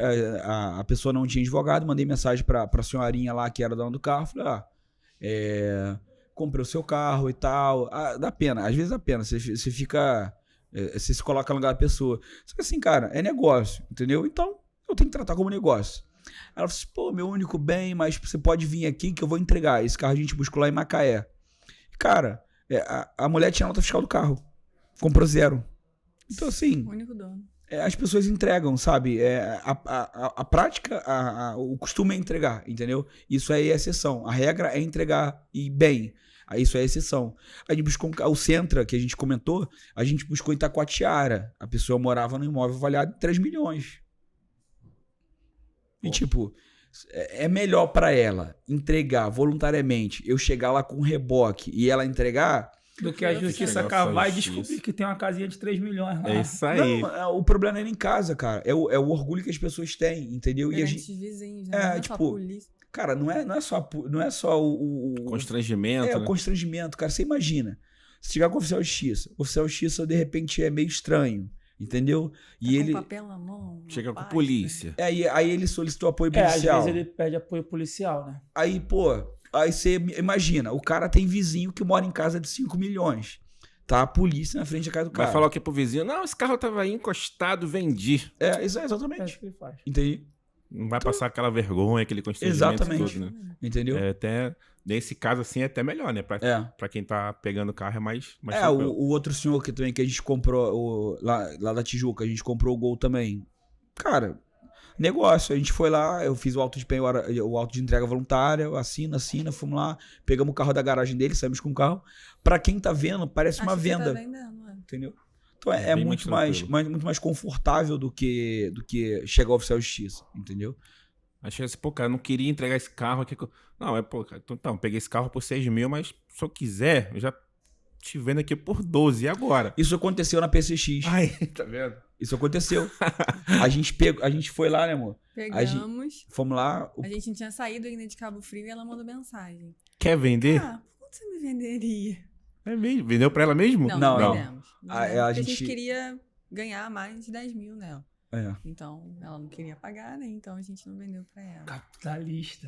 a pessoa não tinha advogado, mandei mensagem pra senhorinha lá que era dona do carro. Falei, comprei o seu carro e tal. Dá pena, às vezes dá pena. Você fica... Você se coloca no lugar da pessoa. Só que assim, cara, é negócio, entendeu? Então, eu tenho que tratar como negócio. Ela falou assim, pô, meu único bem, mas você pode vir aqui que eu vou entregar. Esse carro a gente buscou lá em Macaé. Cara, a mulher tinha nota fiscal do carro. Comprou 0. Então, assim... O único dono. As pessoas entregam, sabe? A prática, o costume é entregar, entendeu? Isso é exceção. A regra é entregar e bem. Isso é exceção. A gente buscou o Sentra, que a gente comentou, a gente buscou em Itacoatiara. A pessoa morava no imóvel avaliado em 3 milhões. E tipo, é melhor pra ela entregar voluntariamente, eu chegar lá com um reboque e ela entregar... Do que a justiça Nossa, cavar e justiça. descobrir que tem uma casinha de 3 milhões lá. É isso aí. Não, o problema não é nem em casa, cara. É o orgulho que as pessoas têm, entendeu? E a Perante gente... os vizinhos, né? Não é só a tipo, polícia. Cara, não é só o Constrangimento, o né? constrangimento, cara. Você imagina, se chegar com o oficial de justiça de repente é meio estranho, entendeu? E Tá ele... com papel na mão. Chega com rapaz. polícia. Aí ele solicitou apoio Às policial. vezes ele pede apoio policial, né? Aí, pô, aí você imagina, o cara tem vizinho que mora em casa de 5 milhões. Tá a polícia na frente da casa do cara. Vai falar o que pro vizinho? Não, esse carro tava aí encostado, vendi. Isso é É exatamente. isso que ele faz. Entendi. Não vai passar aquela vergonha, aquele constrangimento Exatamente. todo, né? Entendeu? Até, nesse caso, assim, é até melhor, né? Pra quem tá pegando o carro é mais tranquilo. O outro senhor que também que a gente comprou, lá da Tijuca, a gente comprou o Gol também. Cara, negócio, a gente foi lá, eu fiz o auto de penhora, o auto de entrega voluntária, assina, fomos lá, pegamos o carro da garagem dele, saímos com o carro. Pra quem tá vendo, parece uma Acho que você venda. tá vendendo, né? Entendeu? Então é bem muito mais muito mais confortável do que chegar ao oficial de justiça, entendeu? Achei assim, pô, cara, eu não queria entregar esse carro aqui. Não, pô, cara, então, peguei esse carro por 6 mil, mas se eu quiser, eu já te vendo aqui por 12, e agora? Isso aconteceu na PCX. Ai, tá vendo? Isso aconteceu. A gente foi lá, né, amor? Pegamos. Fomos lá. A gente não tinha saído ainda de Cabo Frio e ela mandou mensagem. Quer vender? Por quanto você me venderia? É mesmo? Vendeu pra ela mesmo? Não. vendemos. A Porque a gente- gente queria ganhar mais de 10 mil nela. É. Então, ela não queria pagar, né? Então a gente não vendeu pra ela. Capitalista.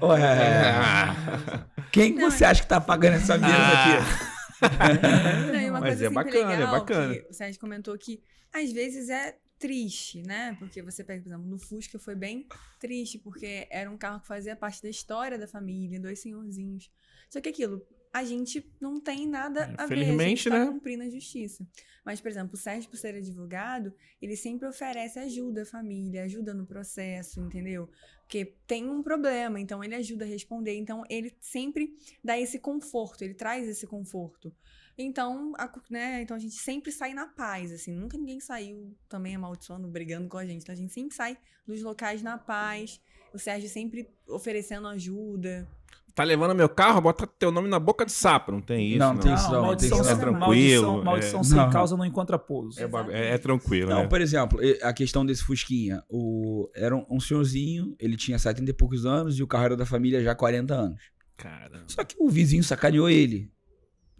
Quem Não, você acha que tá pagando essa mesa aqui? Não, e uma Mas coisa é assim, bacana, que legal, é bacana. que o Sérgio comentou que às vezes é triste, né? Porque você pega, por exemplo, no Fusca foi bem triste, porque era um carro que fazia parte da história da família, 2 senhorzinhos. Só que aquilo, a gente não tem nada a ver, a gente Infelizmente, tá né? cumprindo a justiça. Mas, por exemplo, o Sérgio, por ser advogado, ele sempre oferece ajuda à família, ajuda no processo, entendeu? Porque tem um problema, então ele ajuda a responder. Então, ele sempre dá esse conforto, ele traz esse conforto. Então, então a gente sempre sai na paz, assim. Nunca ninguém saiu também amaldiçoando, brigando com a gente. Então, a gente sempre sai dos locais na paz. O Sérgio sempre oferecendo ajuda. Tá levando meu carro, bota teu nome na boca de sapo. Não tem isso, Não, não. tem isso não, maldição, tem isso É não. tranquilo. Maldição é. sem Não. causa não encontra pouso. É tranquilo, Não, né? por exemplo, a questão desse Fusquinha. Era um senhorzinho, ele tinha 70 e poucos anos e o carro era da família já há 40 anos. Caramba. Só que o vizinho sacaneou ele.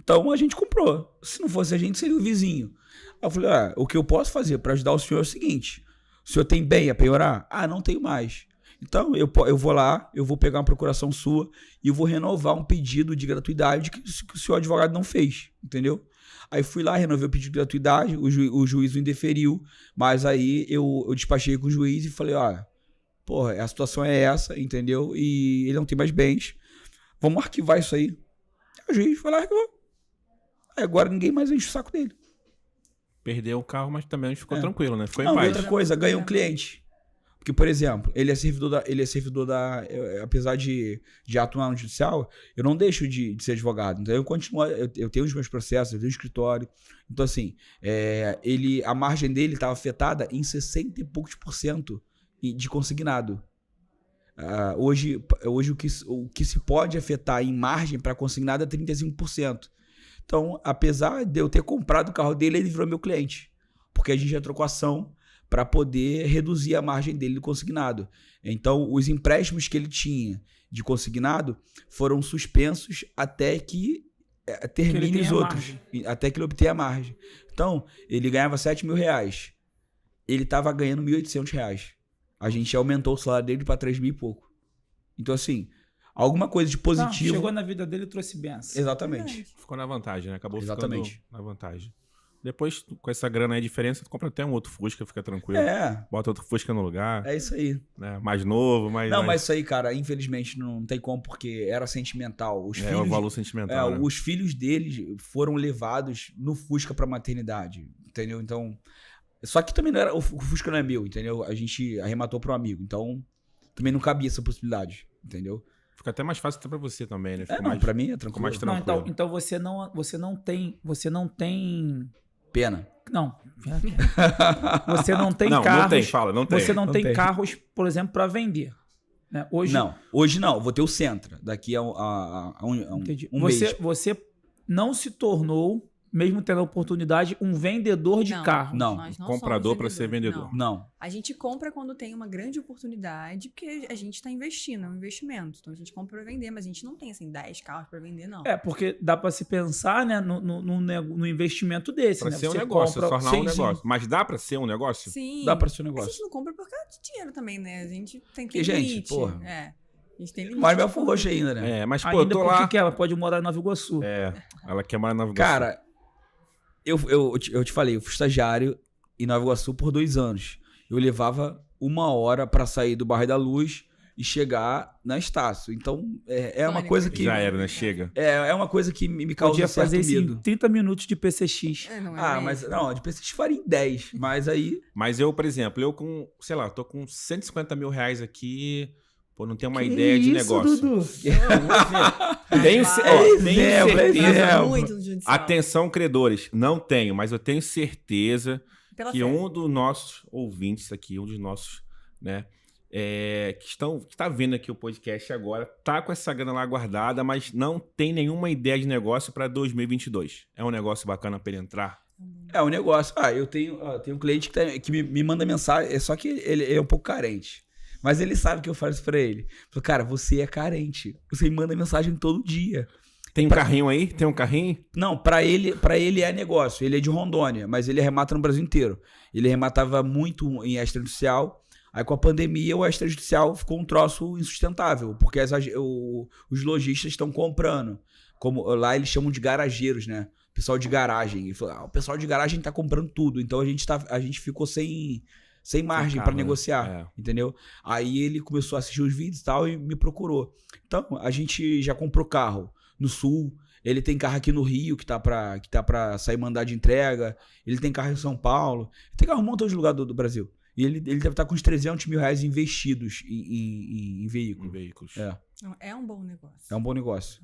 Então a gente comprou. Se não fosse a gente, seria o vizinho. Aí eu falei, o que eu posso fazer para ajudar o senhor é o seguinte. O senhor tem bem a penhorar? Não tenho mais. Então eu vou lá, eu vou pegar uma procuração sua e eu vou renovar um pedido de gratuidade que o senhor advogado não fez, entendeu? Aí fui lá, renovei o pedido de gratuidade, o juiz o indeferiu, mas aí eu despachei com o juiz e falei, porra, a situação é essa, entendeu? E ele não tem mais bens, vamos arquivar isso aí. Aí o juiz foi lá e arquivou. Aí agora ninguém mais enche o saco dele. Perdeu o carro, mas também ficou tranquilo, né? Ficou em Não, e paz. outra coisa, ganhou um cliente. Porque, por exemplo, ele é servidor da apesar de atuar no judicial, eu não deixo de ser advogado. Então, eu continuo, eu tenho os meus processos, eu tenho um escritório. Então, assim, a margem dele estava afetada em 60 e poucos % de consignado. Hoje o que se pode afetar em margem para consignado é 35%. Então, apesar de eu ter comprado o carro dele, ele virou meu cliente. Porque a gente já trocou ação para poder reduzir a margem dele do consignado. Então, os empréstimos que ele tinha de consignado foram suspensos até que termine os outros. Até que ele obtenha a margem. Então, ele ganhava R$7.000. Ele estava ganhando R$1.800. A gente aumentou o salário dele para 3 mil e pouco. Então, assim, alguma coisa de positivo... chegou na vida dele e trouxe bênção. Exatamente. Ficou na vantagem, né? Acabou Exatamente. ficando na vantagem. Depois, com essa grana aí, a diferença, tu compra até um outro Fusca, fica tranquilo. Bota outro Fusca no lugar. É isso aí. Né? Mais novo, mais... Não, mas isso aí, cara, infelizmente não tem como, porque era sentimental. É o valor sentimental, né? Os filhos deles foram levados no Fusca pra maternidade, entendeu? Então... Só que também não era, o Fusca não é meu, entendeu? A gente arrematou para um amigo, então também não cabia essa possibilidade, entendeu? Fica até mais fácil até para você também, né? Para mim é tranquilo. Mais tranquilo. Não, então você não tem pena. Não. Você não tem carros. Não tem, fala, não tem. Você não tem carros, por exemplo, para vender. Né? Hoje não. Vou ter o Sentra daqui a um mês. Você não se tornou, mesmo tendo a oportunidade, um vendedor de carro. Não. Nós não Comprador para ser vendedor. Não. A gente compra quando tem uma grande oportunidade, porque a gente está investindo, é um investimento. Então a gente compra para vender, mas a gente não tem assim 10 carros para vender, não. Porque dá para se pensar, né, no investimento desse. Para né? ser um Você negócio, compra... tornar um negócio. Mas dá para ser um negócio? Sim. Dá para ser um Mas negócio. a gente não compra por causa de dinheiro também, né? A gente tem que ter ter limite. limite. Porra. A gente tem limite. Mas Belfort Roxo ainda, né? Mas pô, Ainda eu tô porque lá... que ela pode morar em Nova Iguaçu. Ela quer morar em Nova Iguaçu. Cara, eu te falei, eu fui estagiário em Nova Iguaçu por 2 anos. Eu levava 1 hora para sair do Bairro da Luz e chegar na Estácio. Então, é uma coisa que... Já era, né? Chega. É uma coisa que me causa Podia certo fazer isso medo. em 30 minutos de PCX. Mas não, de PCX faria em 10. Mas aí... Mas eu, por exemplo, eu com, sei lá, tô com R$150 mil aqui... Pô, não tenho uma ideia de negócio. Dudu? Tenho certeza. Muito do judicial. Atenção, credores. Não tenho, mas eu tenho certeza Pela que fé. um dos nossos ouvintes aqui, um dos nossos, né, que tá vendo aqui o podcast agora, tá com essa grana lá guardada, mas não tem nenhuma ideia de negócio para 2022. É um negócio bacana para ele entrar? É um negócio. Eu tenho um cliente que me manda mensagem, só que ele é um pouco carente. Mas ele sabe que eu falo isso pra ele. Falo, cara, você é carente. Você me manda mensagem todo dia. Tem um carrinho aí? Tem um carrinho? Não, pra ele é negócio. Ele é de Rondônia, mas ele arremata no Brasil inteiro. Ele arrematava muito em extrajudicial. Aí com a pandemia o extrajudicial ficou um troço insustentável, porque os lojistas estão comprando. Como lá eles chamam de garageiros, né? Pessoal de garagem. Ele falou, o pessoal de garagem tá comprando tudo. Então a gente ficou sem margem para negociar, entendeu? Aí ele começou a assistir os vídeos e tal e me procurou. Então, a gente já comprou carro no Sul, ele tem carro aqui no Rio que tá pra sair mandar de entrega, ele tem carro em São Paulo, tem carro em um montão de lugar do Brasil. E ele deve estar com uns R$300 mil investidos em veículos. Em veículos. É um bom negócio. É um bom negócio.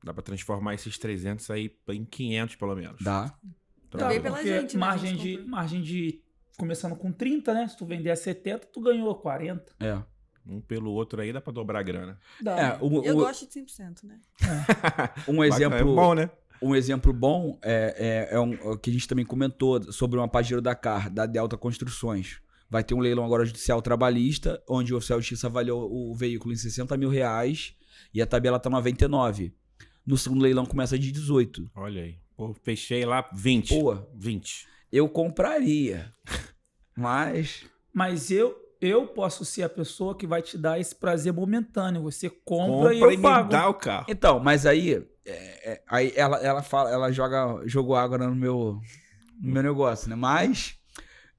Dá pra transformar esses 300 aí em 500 pelo menos. Dá. Também pela gente, né? Margem de... Começando com 30, né? Se tu vender a 70, tu ganhou 40. Um pelo outro aí dá pra dobrar a grana. Dá. Eu gosto de 100%, né? Um exemplo... É bom, né? Um exemplo bom é que a gente também comentou sobre uma Pajero Dakar, da Delta Construções. Vai ter um leilão agora judicial trabalhista, onde o oficial de justiça avaliou o veículo em R$60 mil e a tabela tá 99. No segundo leilão começa de 18. Olha aí. Pô, fechei lá 20. Pô, 20. Eu compraria, mas eu posso ser a pessoa que vai te dar esse prazer momentâneo. Você compra e e eu pago. me dá o carro. Então, mas aí ela jogou água no meu negócio, né? Mas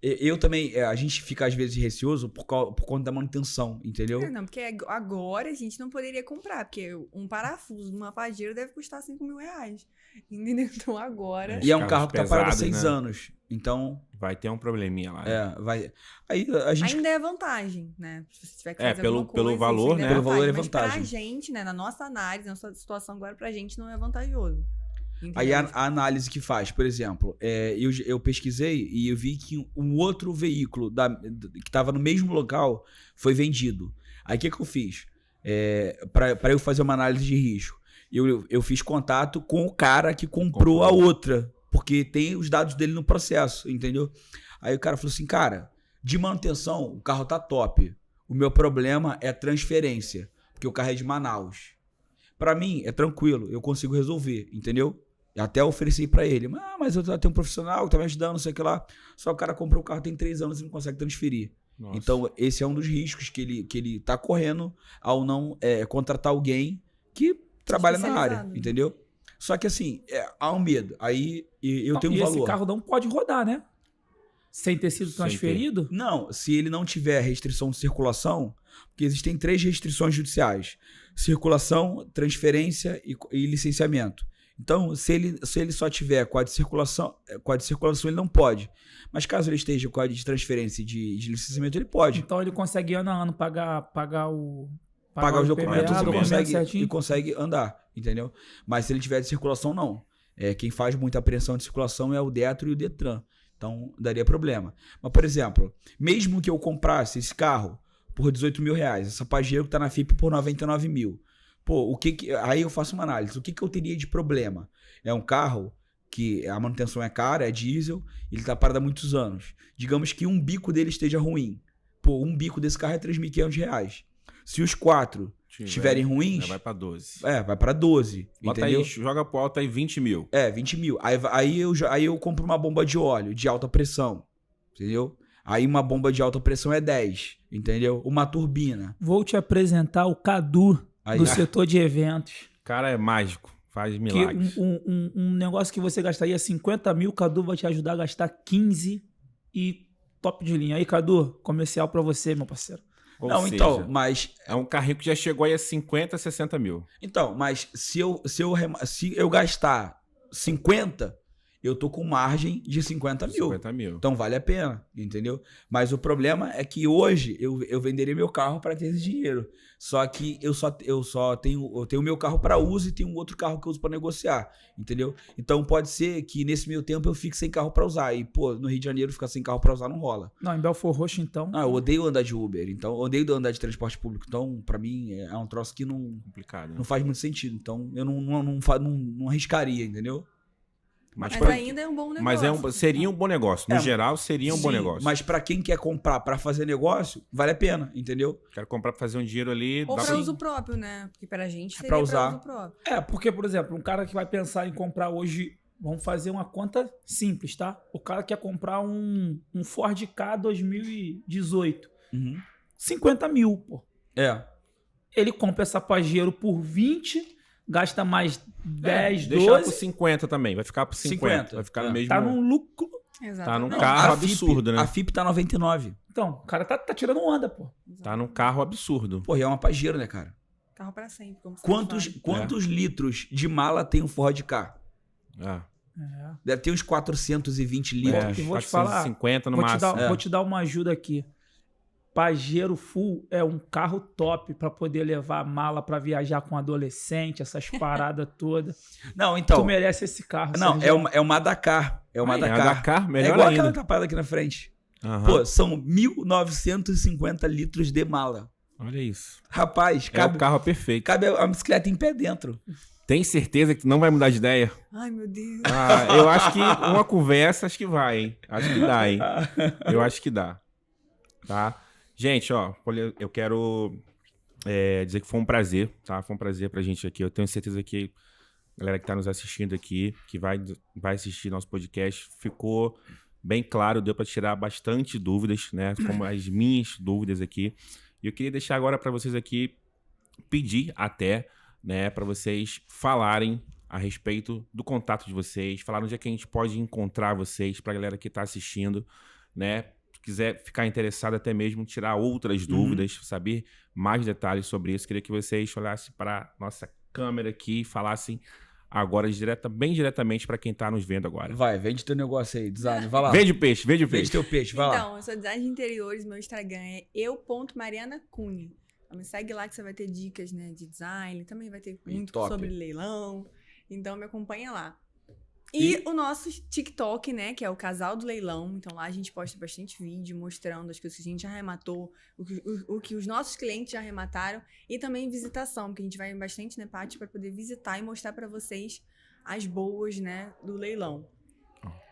Eu também, a gente fica às vezes receoso por conta da manutenção, entendeu? Não, porque agora a gente não poderia comprar, porque um parafuso numa Pajero deve custar 5 mil reais. Entendeu? Então agora. E é um carro carros que tá parado há pesados, 6 né? anos. Então, Vai ter um probleminha lá. né? vai. Aí a gente. Ainda é vantagem, né? Se você tiver que fazer pelo- alguma pelo coisa, valor, isso ainda né? Pelo valor é Mas vantagem. pra gente, né? Na nossa análise, na nossa situação agora, pra gente não é vantajoso. Aí Entendeu? a análise que faz, por exemplo, eu pesquisei e eu vi que um outro veículo que estava no mesmo local foi vendido. Aí o que eu fiz? Para eu fazer uma análise de risco, eu fiz contato com o cara que comprou a outra, porque tem os dados dele no processo, entendeu? Aí o cara falou assim, cara, de manutenção o carro tá top. O meu problema é transferência, porque o carro é de Manaus. Para mim é tranquilo, eu consigo resolver, entendeu? Até ofereci pra ele, mas eu tenho um profissional que tá me ajudando, não sei o que lá. Só o cara comprou o carro tem 3 anos e não consegue transferir. Nossa. Então, esse é um dos riscos que ele tá correndo ao não contratar alguém que trabalha na área, Especializado. entendeu? Só que assim, há um medo. Aí eu tenho um e valor. esse carro não pode rodar, né? Sem ter sido Sem transferido? Não, se ele não tiver restrição de circulação, porque existem 3 restrições judiciais: circulação, transferência e licenciamento. Então, se ele só tiver com a de circulação, ele não pode. Mas caso ele esteja com a de transferência e de licenciamento, ele pode. Então ele consegue ano a ano pagar os Pagar os documentos certinho. e consegue andar, entendeu? Mas se ele tiver de circulação, não. Quem faz muita apreensão de circulação é o Detro e o Detran. Então, daria problema. Mas, por exemplo, mesmo que eu comprasse esse carro por 18 mil reais, essa Pajero que tá na FIP por 99 mil, pô, aí eu faço uma análise. O que eu teria de problema? É um carro que a manutenção é cara, é diesel, ele tá parado há muitos anos. Digamos que um bico dele esteja ruim. Pô, um bico desse carro é 3.500 reais. Se os 4 estiverem ruins, Vai pra 12. vai pra 12, Bota entendeu? aí, joga pro alto aí 20 mil. 20 mil. Aí eu compro uma bomba de óleo de alta pressão, entendeu? Aí uma bomba de alta pressão é 10, entendeu? Uma turbina. Vou te apresentar o Cadu Aí, do setor de eventos. O cara é mágico, faz Que milagres. um negócio que você gastaria 50 mil, o Cadu vai te ajudar a gastar 15 e top de linha. Aí, Cadu, comercial pra você, meu parceiro. Ou não, seja, então, mas é um carrinho que já chegou aí a 50, 60 mil. Então, mas se eu gastar 50, eu tô com margem de 50 mil. 50 mil. Então vale a pena, entendeu? Mas o problema é que hoje eu venderia meu carro para ter esse dinheiro. Só que eu tenho meu carro para uso e tenho um outro carro que eu uso para negociar, entendeu? Então pode ser que nesse meio tempo eu fique sem carro para usar. E, pô, no Rio de Janeiro ficar sem carro para usar não rola. Não, em Belfort Roxo, então. Eu odeio andar de Uber, então eu odeio andar de transporte público. Então, para mim, é um troço que não Complicado, né? faz muito sentido. Então, eu não arriscaria, entendeu? Mas, Mas ainda é um bom negócio. mas seria um bom negócio. No geral, seria um bom Sim, negócio. Mas para quem quer comprar para fazer negócio, vale a pena, entendeu? Quero comprar pra fazer um dinheiro ali. Ou dá pra pra- uso próprio, né? Porque pra gente seria Pra usar. uso próprio. Porque, por exemplo, um cara que vai pensar em comprar hoje, vamos fazer uma conta simples, tá? O cara quer comprar um Ford Ka 2018. 50 mil, pô. Ele compra essa Pajero por 20, gasta mais 10, Deixa ela 12. por 50 também. Vai ficar por 50. Vai ficar no mesmo. Tá num lucro. Tá num Exatamente. carro A FIP, absurdo, né? A FIP tá 99. Então, o cara tá tirando onda, pô. Tá num carro absurdo. Pô, e é uma Pajero, né, cara? Carro pra sempre. Como você Quantos, fala. quantos litros de mala tem um Ford Ka? Ah, Deve ter uns 420 litros. E vou te falar, 50 no Vou te, máximo. dar, vou te dar uma ajuda aqui. Pajero Full é um carro top pra poder levar a mala pra viajar com adolescente, essas paradas todas. Não, então. Tu merece esse carro. Não, Sérgio. é uma Dakar. É uma Ah, é Dakar. a Dakar, melhor igual ainda. aquela tapada aqui na frente. Aham. Pô, são 1.950 litros de mala. Olha isso. Rapaz, É o carro perfeito. cabe a bicicleta em pé dentro. Tem certeza que não vai mudar de ideia? Ai, meu Deus. Ah, eu acho que uma conversa, acho que vai, hein? Acho que dá, hein? Eu acho que dá. Tá? Gente, ó, eu quero dizer que foi um prazer, tá? Foi um prazer pra gente aqui. Eu tenho certeza que a galera que tá nos assistindo aqui, que vai assistir nosso podcast, ficou bem claro, deu pra tirar bastante dúvidas, né? Como as minhas dúvidas aqui. E eu queria deixar agora pra vocês aqui, pedir até, né, para vocês falarem a respeito do contato de vocês, falar onde é que a gente pode encontrar vocês, pra galera que tá assistindo, né? Se quiser ficar interessado até mesmo, tirar outras dúvidas, saber mais detalhes sobre isso, queria que vocês olhassem para nossa câmera aqui e falassem agora bem diretamente para quem tá nos vendo agora. Vai, vende teu negócio aí, design, vai lá. Vende peixe. Vende teu peixe, vai lá. Então, eu sou design de interiores, meu Instagram é eu.marianacunha. Então, me segue lá que você vai ter dicas, né, de design, também vai ter muito top. sobre leilão. Então, me acompanha lá. E o nosso TikTok, né, que é o Casal do Leilão. Então, lá a gente posta bastante vídeo mostrando as coisas que a gente já arrematou, o que os nossos clientes já arremataram. E também visitação, porque a gente vai bastante, né, Paty, para poder visitar e mostrar para vocês as boas, né, do leilão.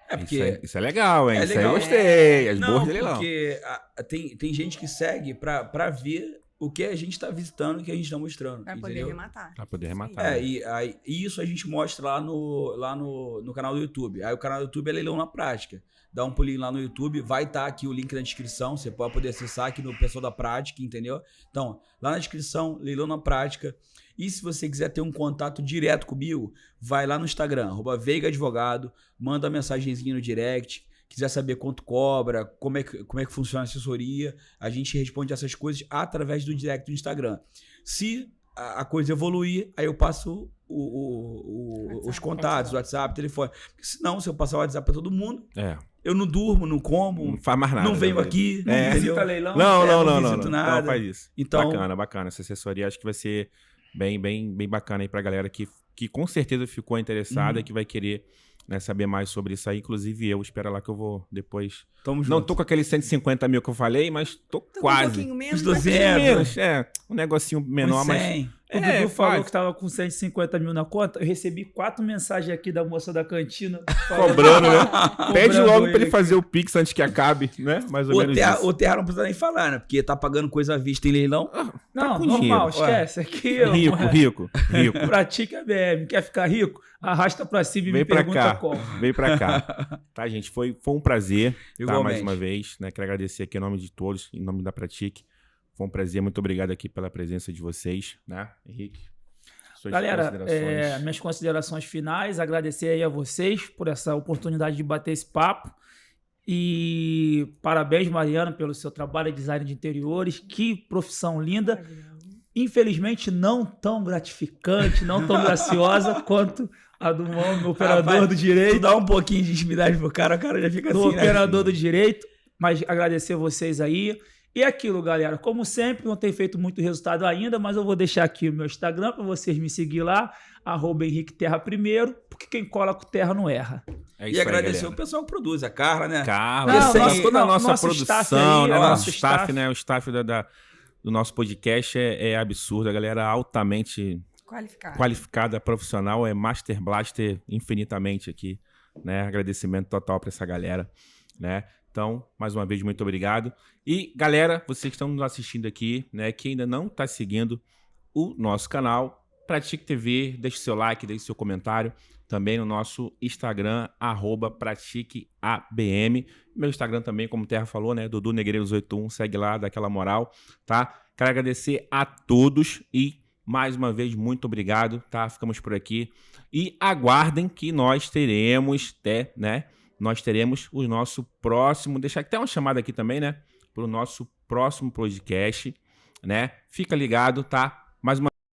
É porque... Isso é legal, hein? É Isso legal. aí eu gostei. As Não, boas de leilão. porque tem gente que segue pra ver o que a gente tá visitando e o que a gente tá mostrando, Pra poder entendeu? arrematar. Pra poder Isso arrematar. aí. E isso a gente mostra lá no canal do YouTube. Aí o canal do YouTube é Leilão na Prática. Dá um pulinho lá no YouTube, vai estar aqui o link na descrição, você pode poder acessar aqui no Pessoal da Prática, entendeu? Então, lá na descrição, Leilão na Prática. E se você quiser ter um contato direto comigo, vai lá no Instagram, @VeigaAdvogado, manda uma mensagenzinha no direct, quiser saber quanto cobra, como é que funciona a assessoria, a gente responde essas coisas através do direct do Instagram. Se a coisa evoluir, aí eu passo os contatos, WhatsApp, telefone. Porque senão, se eu passar o WhatsApp pra todo mundo, eu não durmo, não como, Não faz mais nada. não venho aqui, Não entendeu? visita leilão. Não visito nada. Não faz isso. Então- Bacana. Essa assessoria acho que vai ser bem bacana aí pra galera que com certeza ficou interessada e que vai querer, né, saber mais sobre isso aí. Inclusive eu, espera lá que eu vou depois... Tamo junto. Não tô com aqueles 150 mil que eu falei, mas tô Tô com um quase. pouquinho menos, Uns mas 200. Menos, um negocinho menor, Uns mas... 100. O Dudu falou quase. que tava com 150 mil na conta. Eu recebi 4 mensagens aqui da moça da cantina. Cobrando, né? Pede Cobrando logo pra ele ele fazer o Pix antes que acabe, né? Mais ou menos isso. O Terra não precisa nem falar, né? Porque tá pagando coisa à vista em leilão. Não, com normal, dinheiro. esquece. Aqui eu, Rico. Pratique a BM. Quer ficar rico? Arrasta pra cima e Vem me pra pergunta cá. como. Vem pra cá. Tá, gente? Foi um prazer, tá? Igualmente. Mais uma vez, né? Quero agradecer aqui em nome de todos, em nome da Pratique. Foi um prazer. Muito obrigado aqui pela presença de vocês, né? Henrique, suas Galera, considerações. minhas considerações finais, agradecer aí a vocês por essa oportunidade de bater esse papo. E parabéns, Mariana, pelo seu trabalho de design de interiores. Que profissão linda. Infelizmente, não tão gratificante, não tão graciosa quanto a do meu operador Rapaz, do direito. Tu dá um pouquinho de intimidade pro cara, o cara já fica Do assim, né? operador do direito. Mas agradecer vocês aí. E aquilo, galera, como sempre, não tem feito muito resultado ainda, mas eu vou deixar aqui o meu Instagram para vocês me seguir lá, @HenriqueTerra1, porque quem cola com terra não erra. É E isso aí, agradecer galera. o pessoal que produz, a Carla, né? Carla, Não, toda a nosso nossa staff produção, aí, né? ó, Nosso nosso staff, staff. né? O staff do nosso podcast é absurdo. A galera altamente qualificada, profissional, é Master Blaster infinitamente aqui, né? Agradecimento total para essa galera, né? Então, mais uma vez, muito obrigado. E, galera, vocês que estão nos assistindo aqui, né? Que ainda não está seguindo o nosso canal, Pratique TV, deixe seu like, deixe seu comentário. Também no nosso Instagram, @PratiqueABM. Meu Instagram também, como o Terra falou, né? Dudu Negreiros 81, segue lá, dá aquela moral, tá? Quero agradecer a todos e, mais uma vez, muito obrigado, tá? Ficamos por aqui. E aguardem que nós teremos, né? Nós teremos o nosso próximo... Deixar até uma chamada aqui também, né? Para o nosso próximo podcast, né? Fica ligado, tá? Mais uma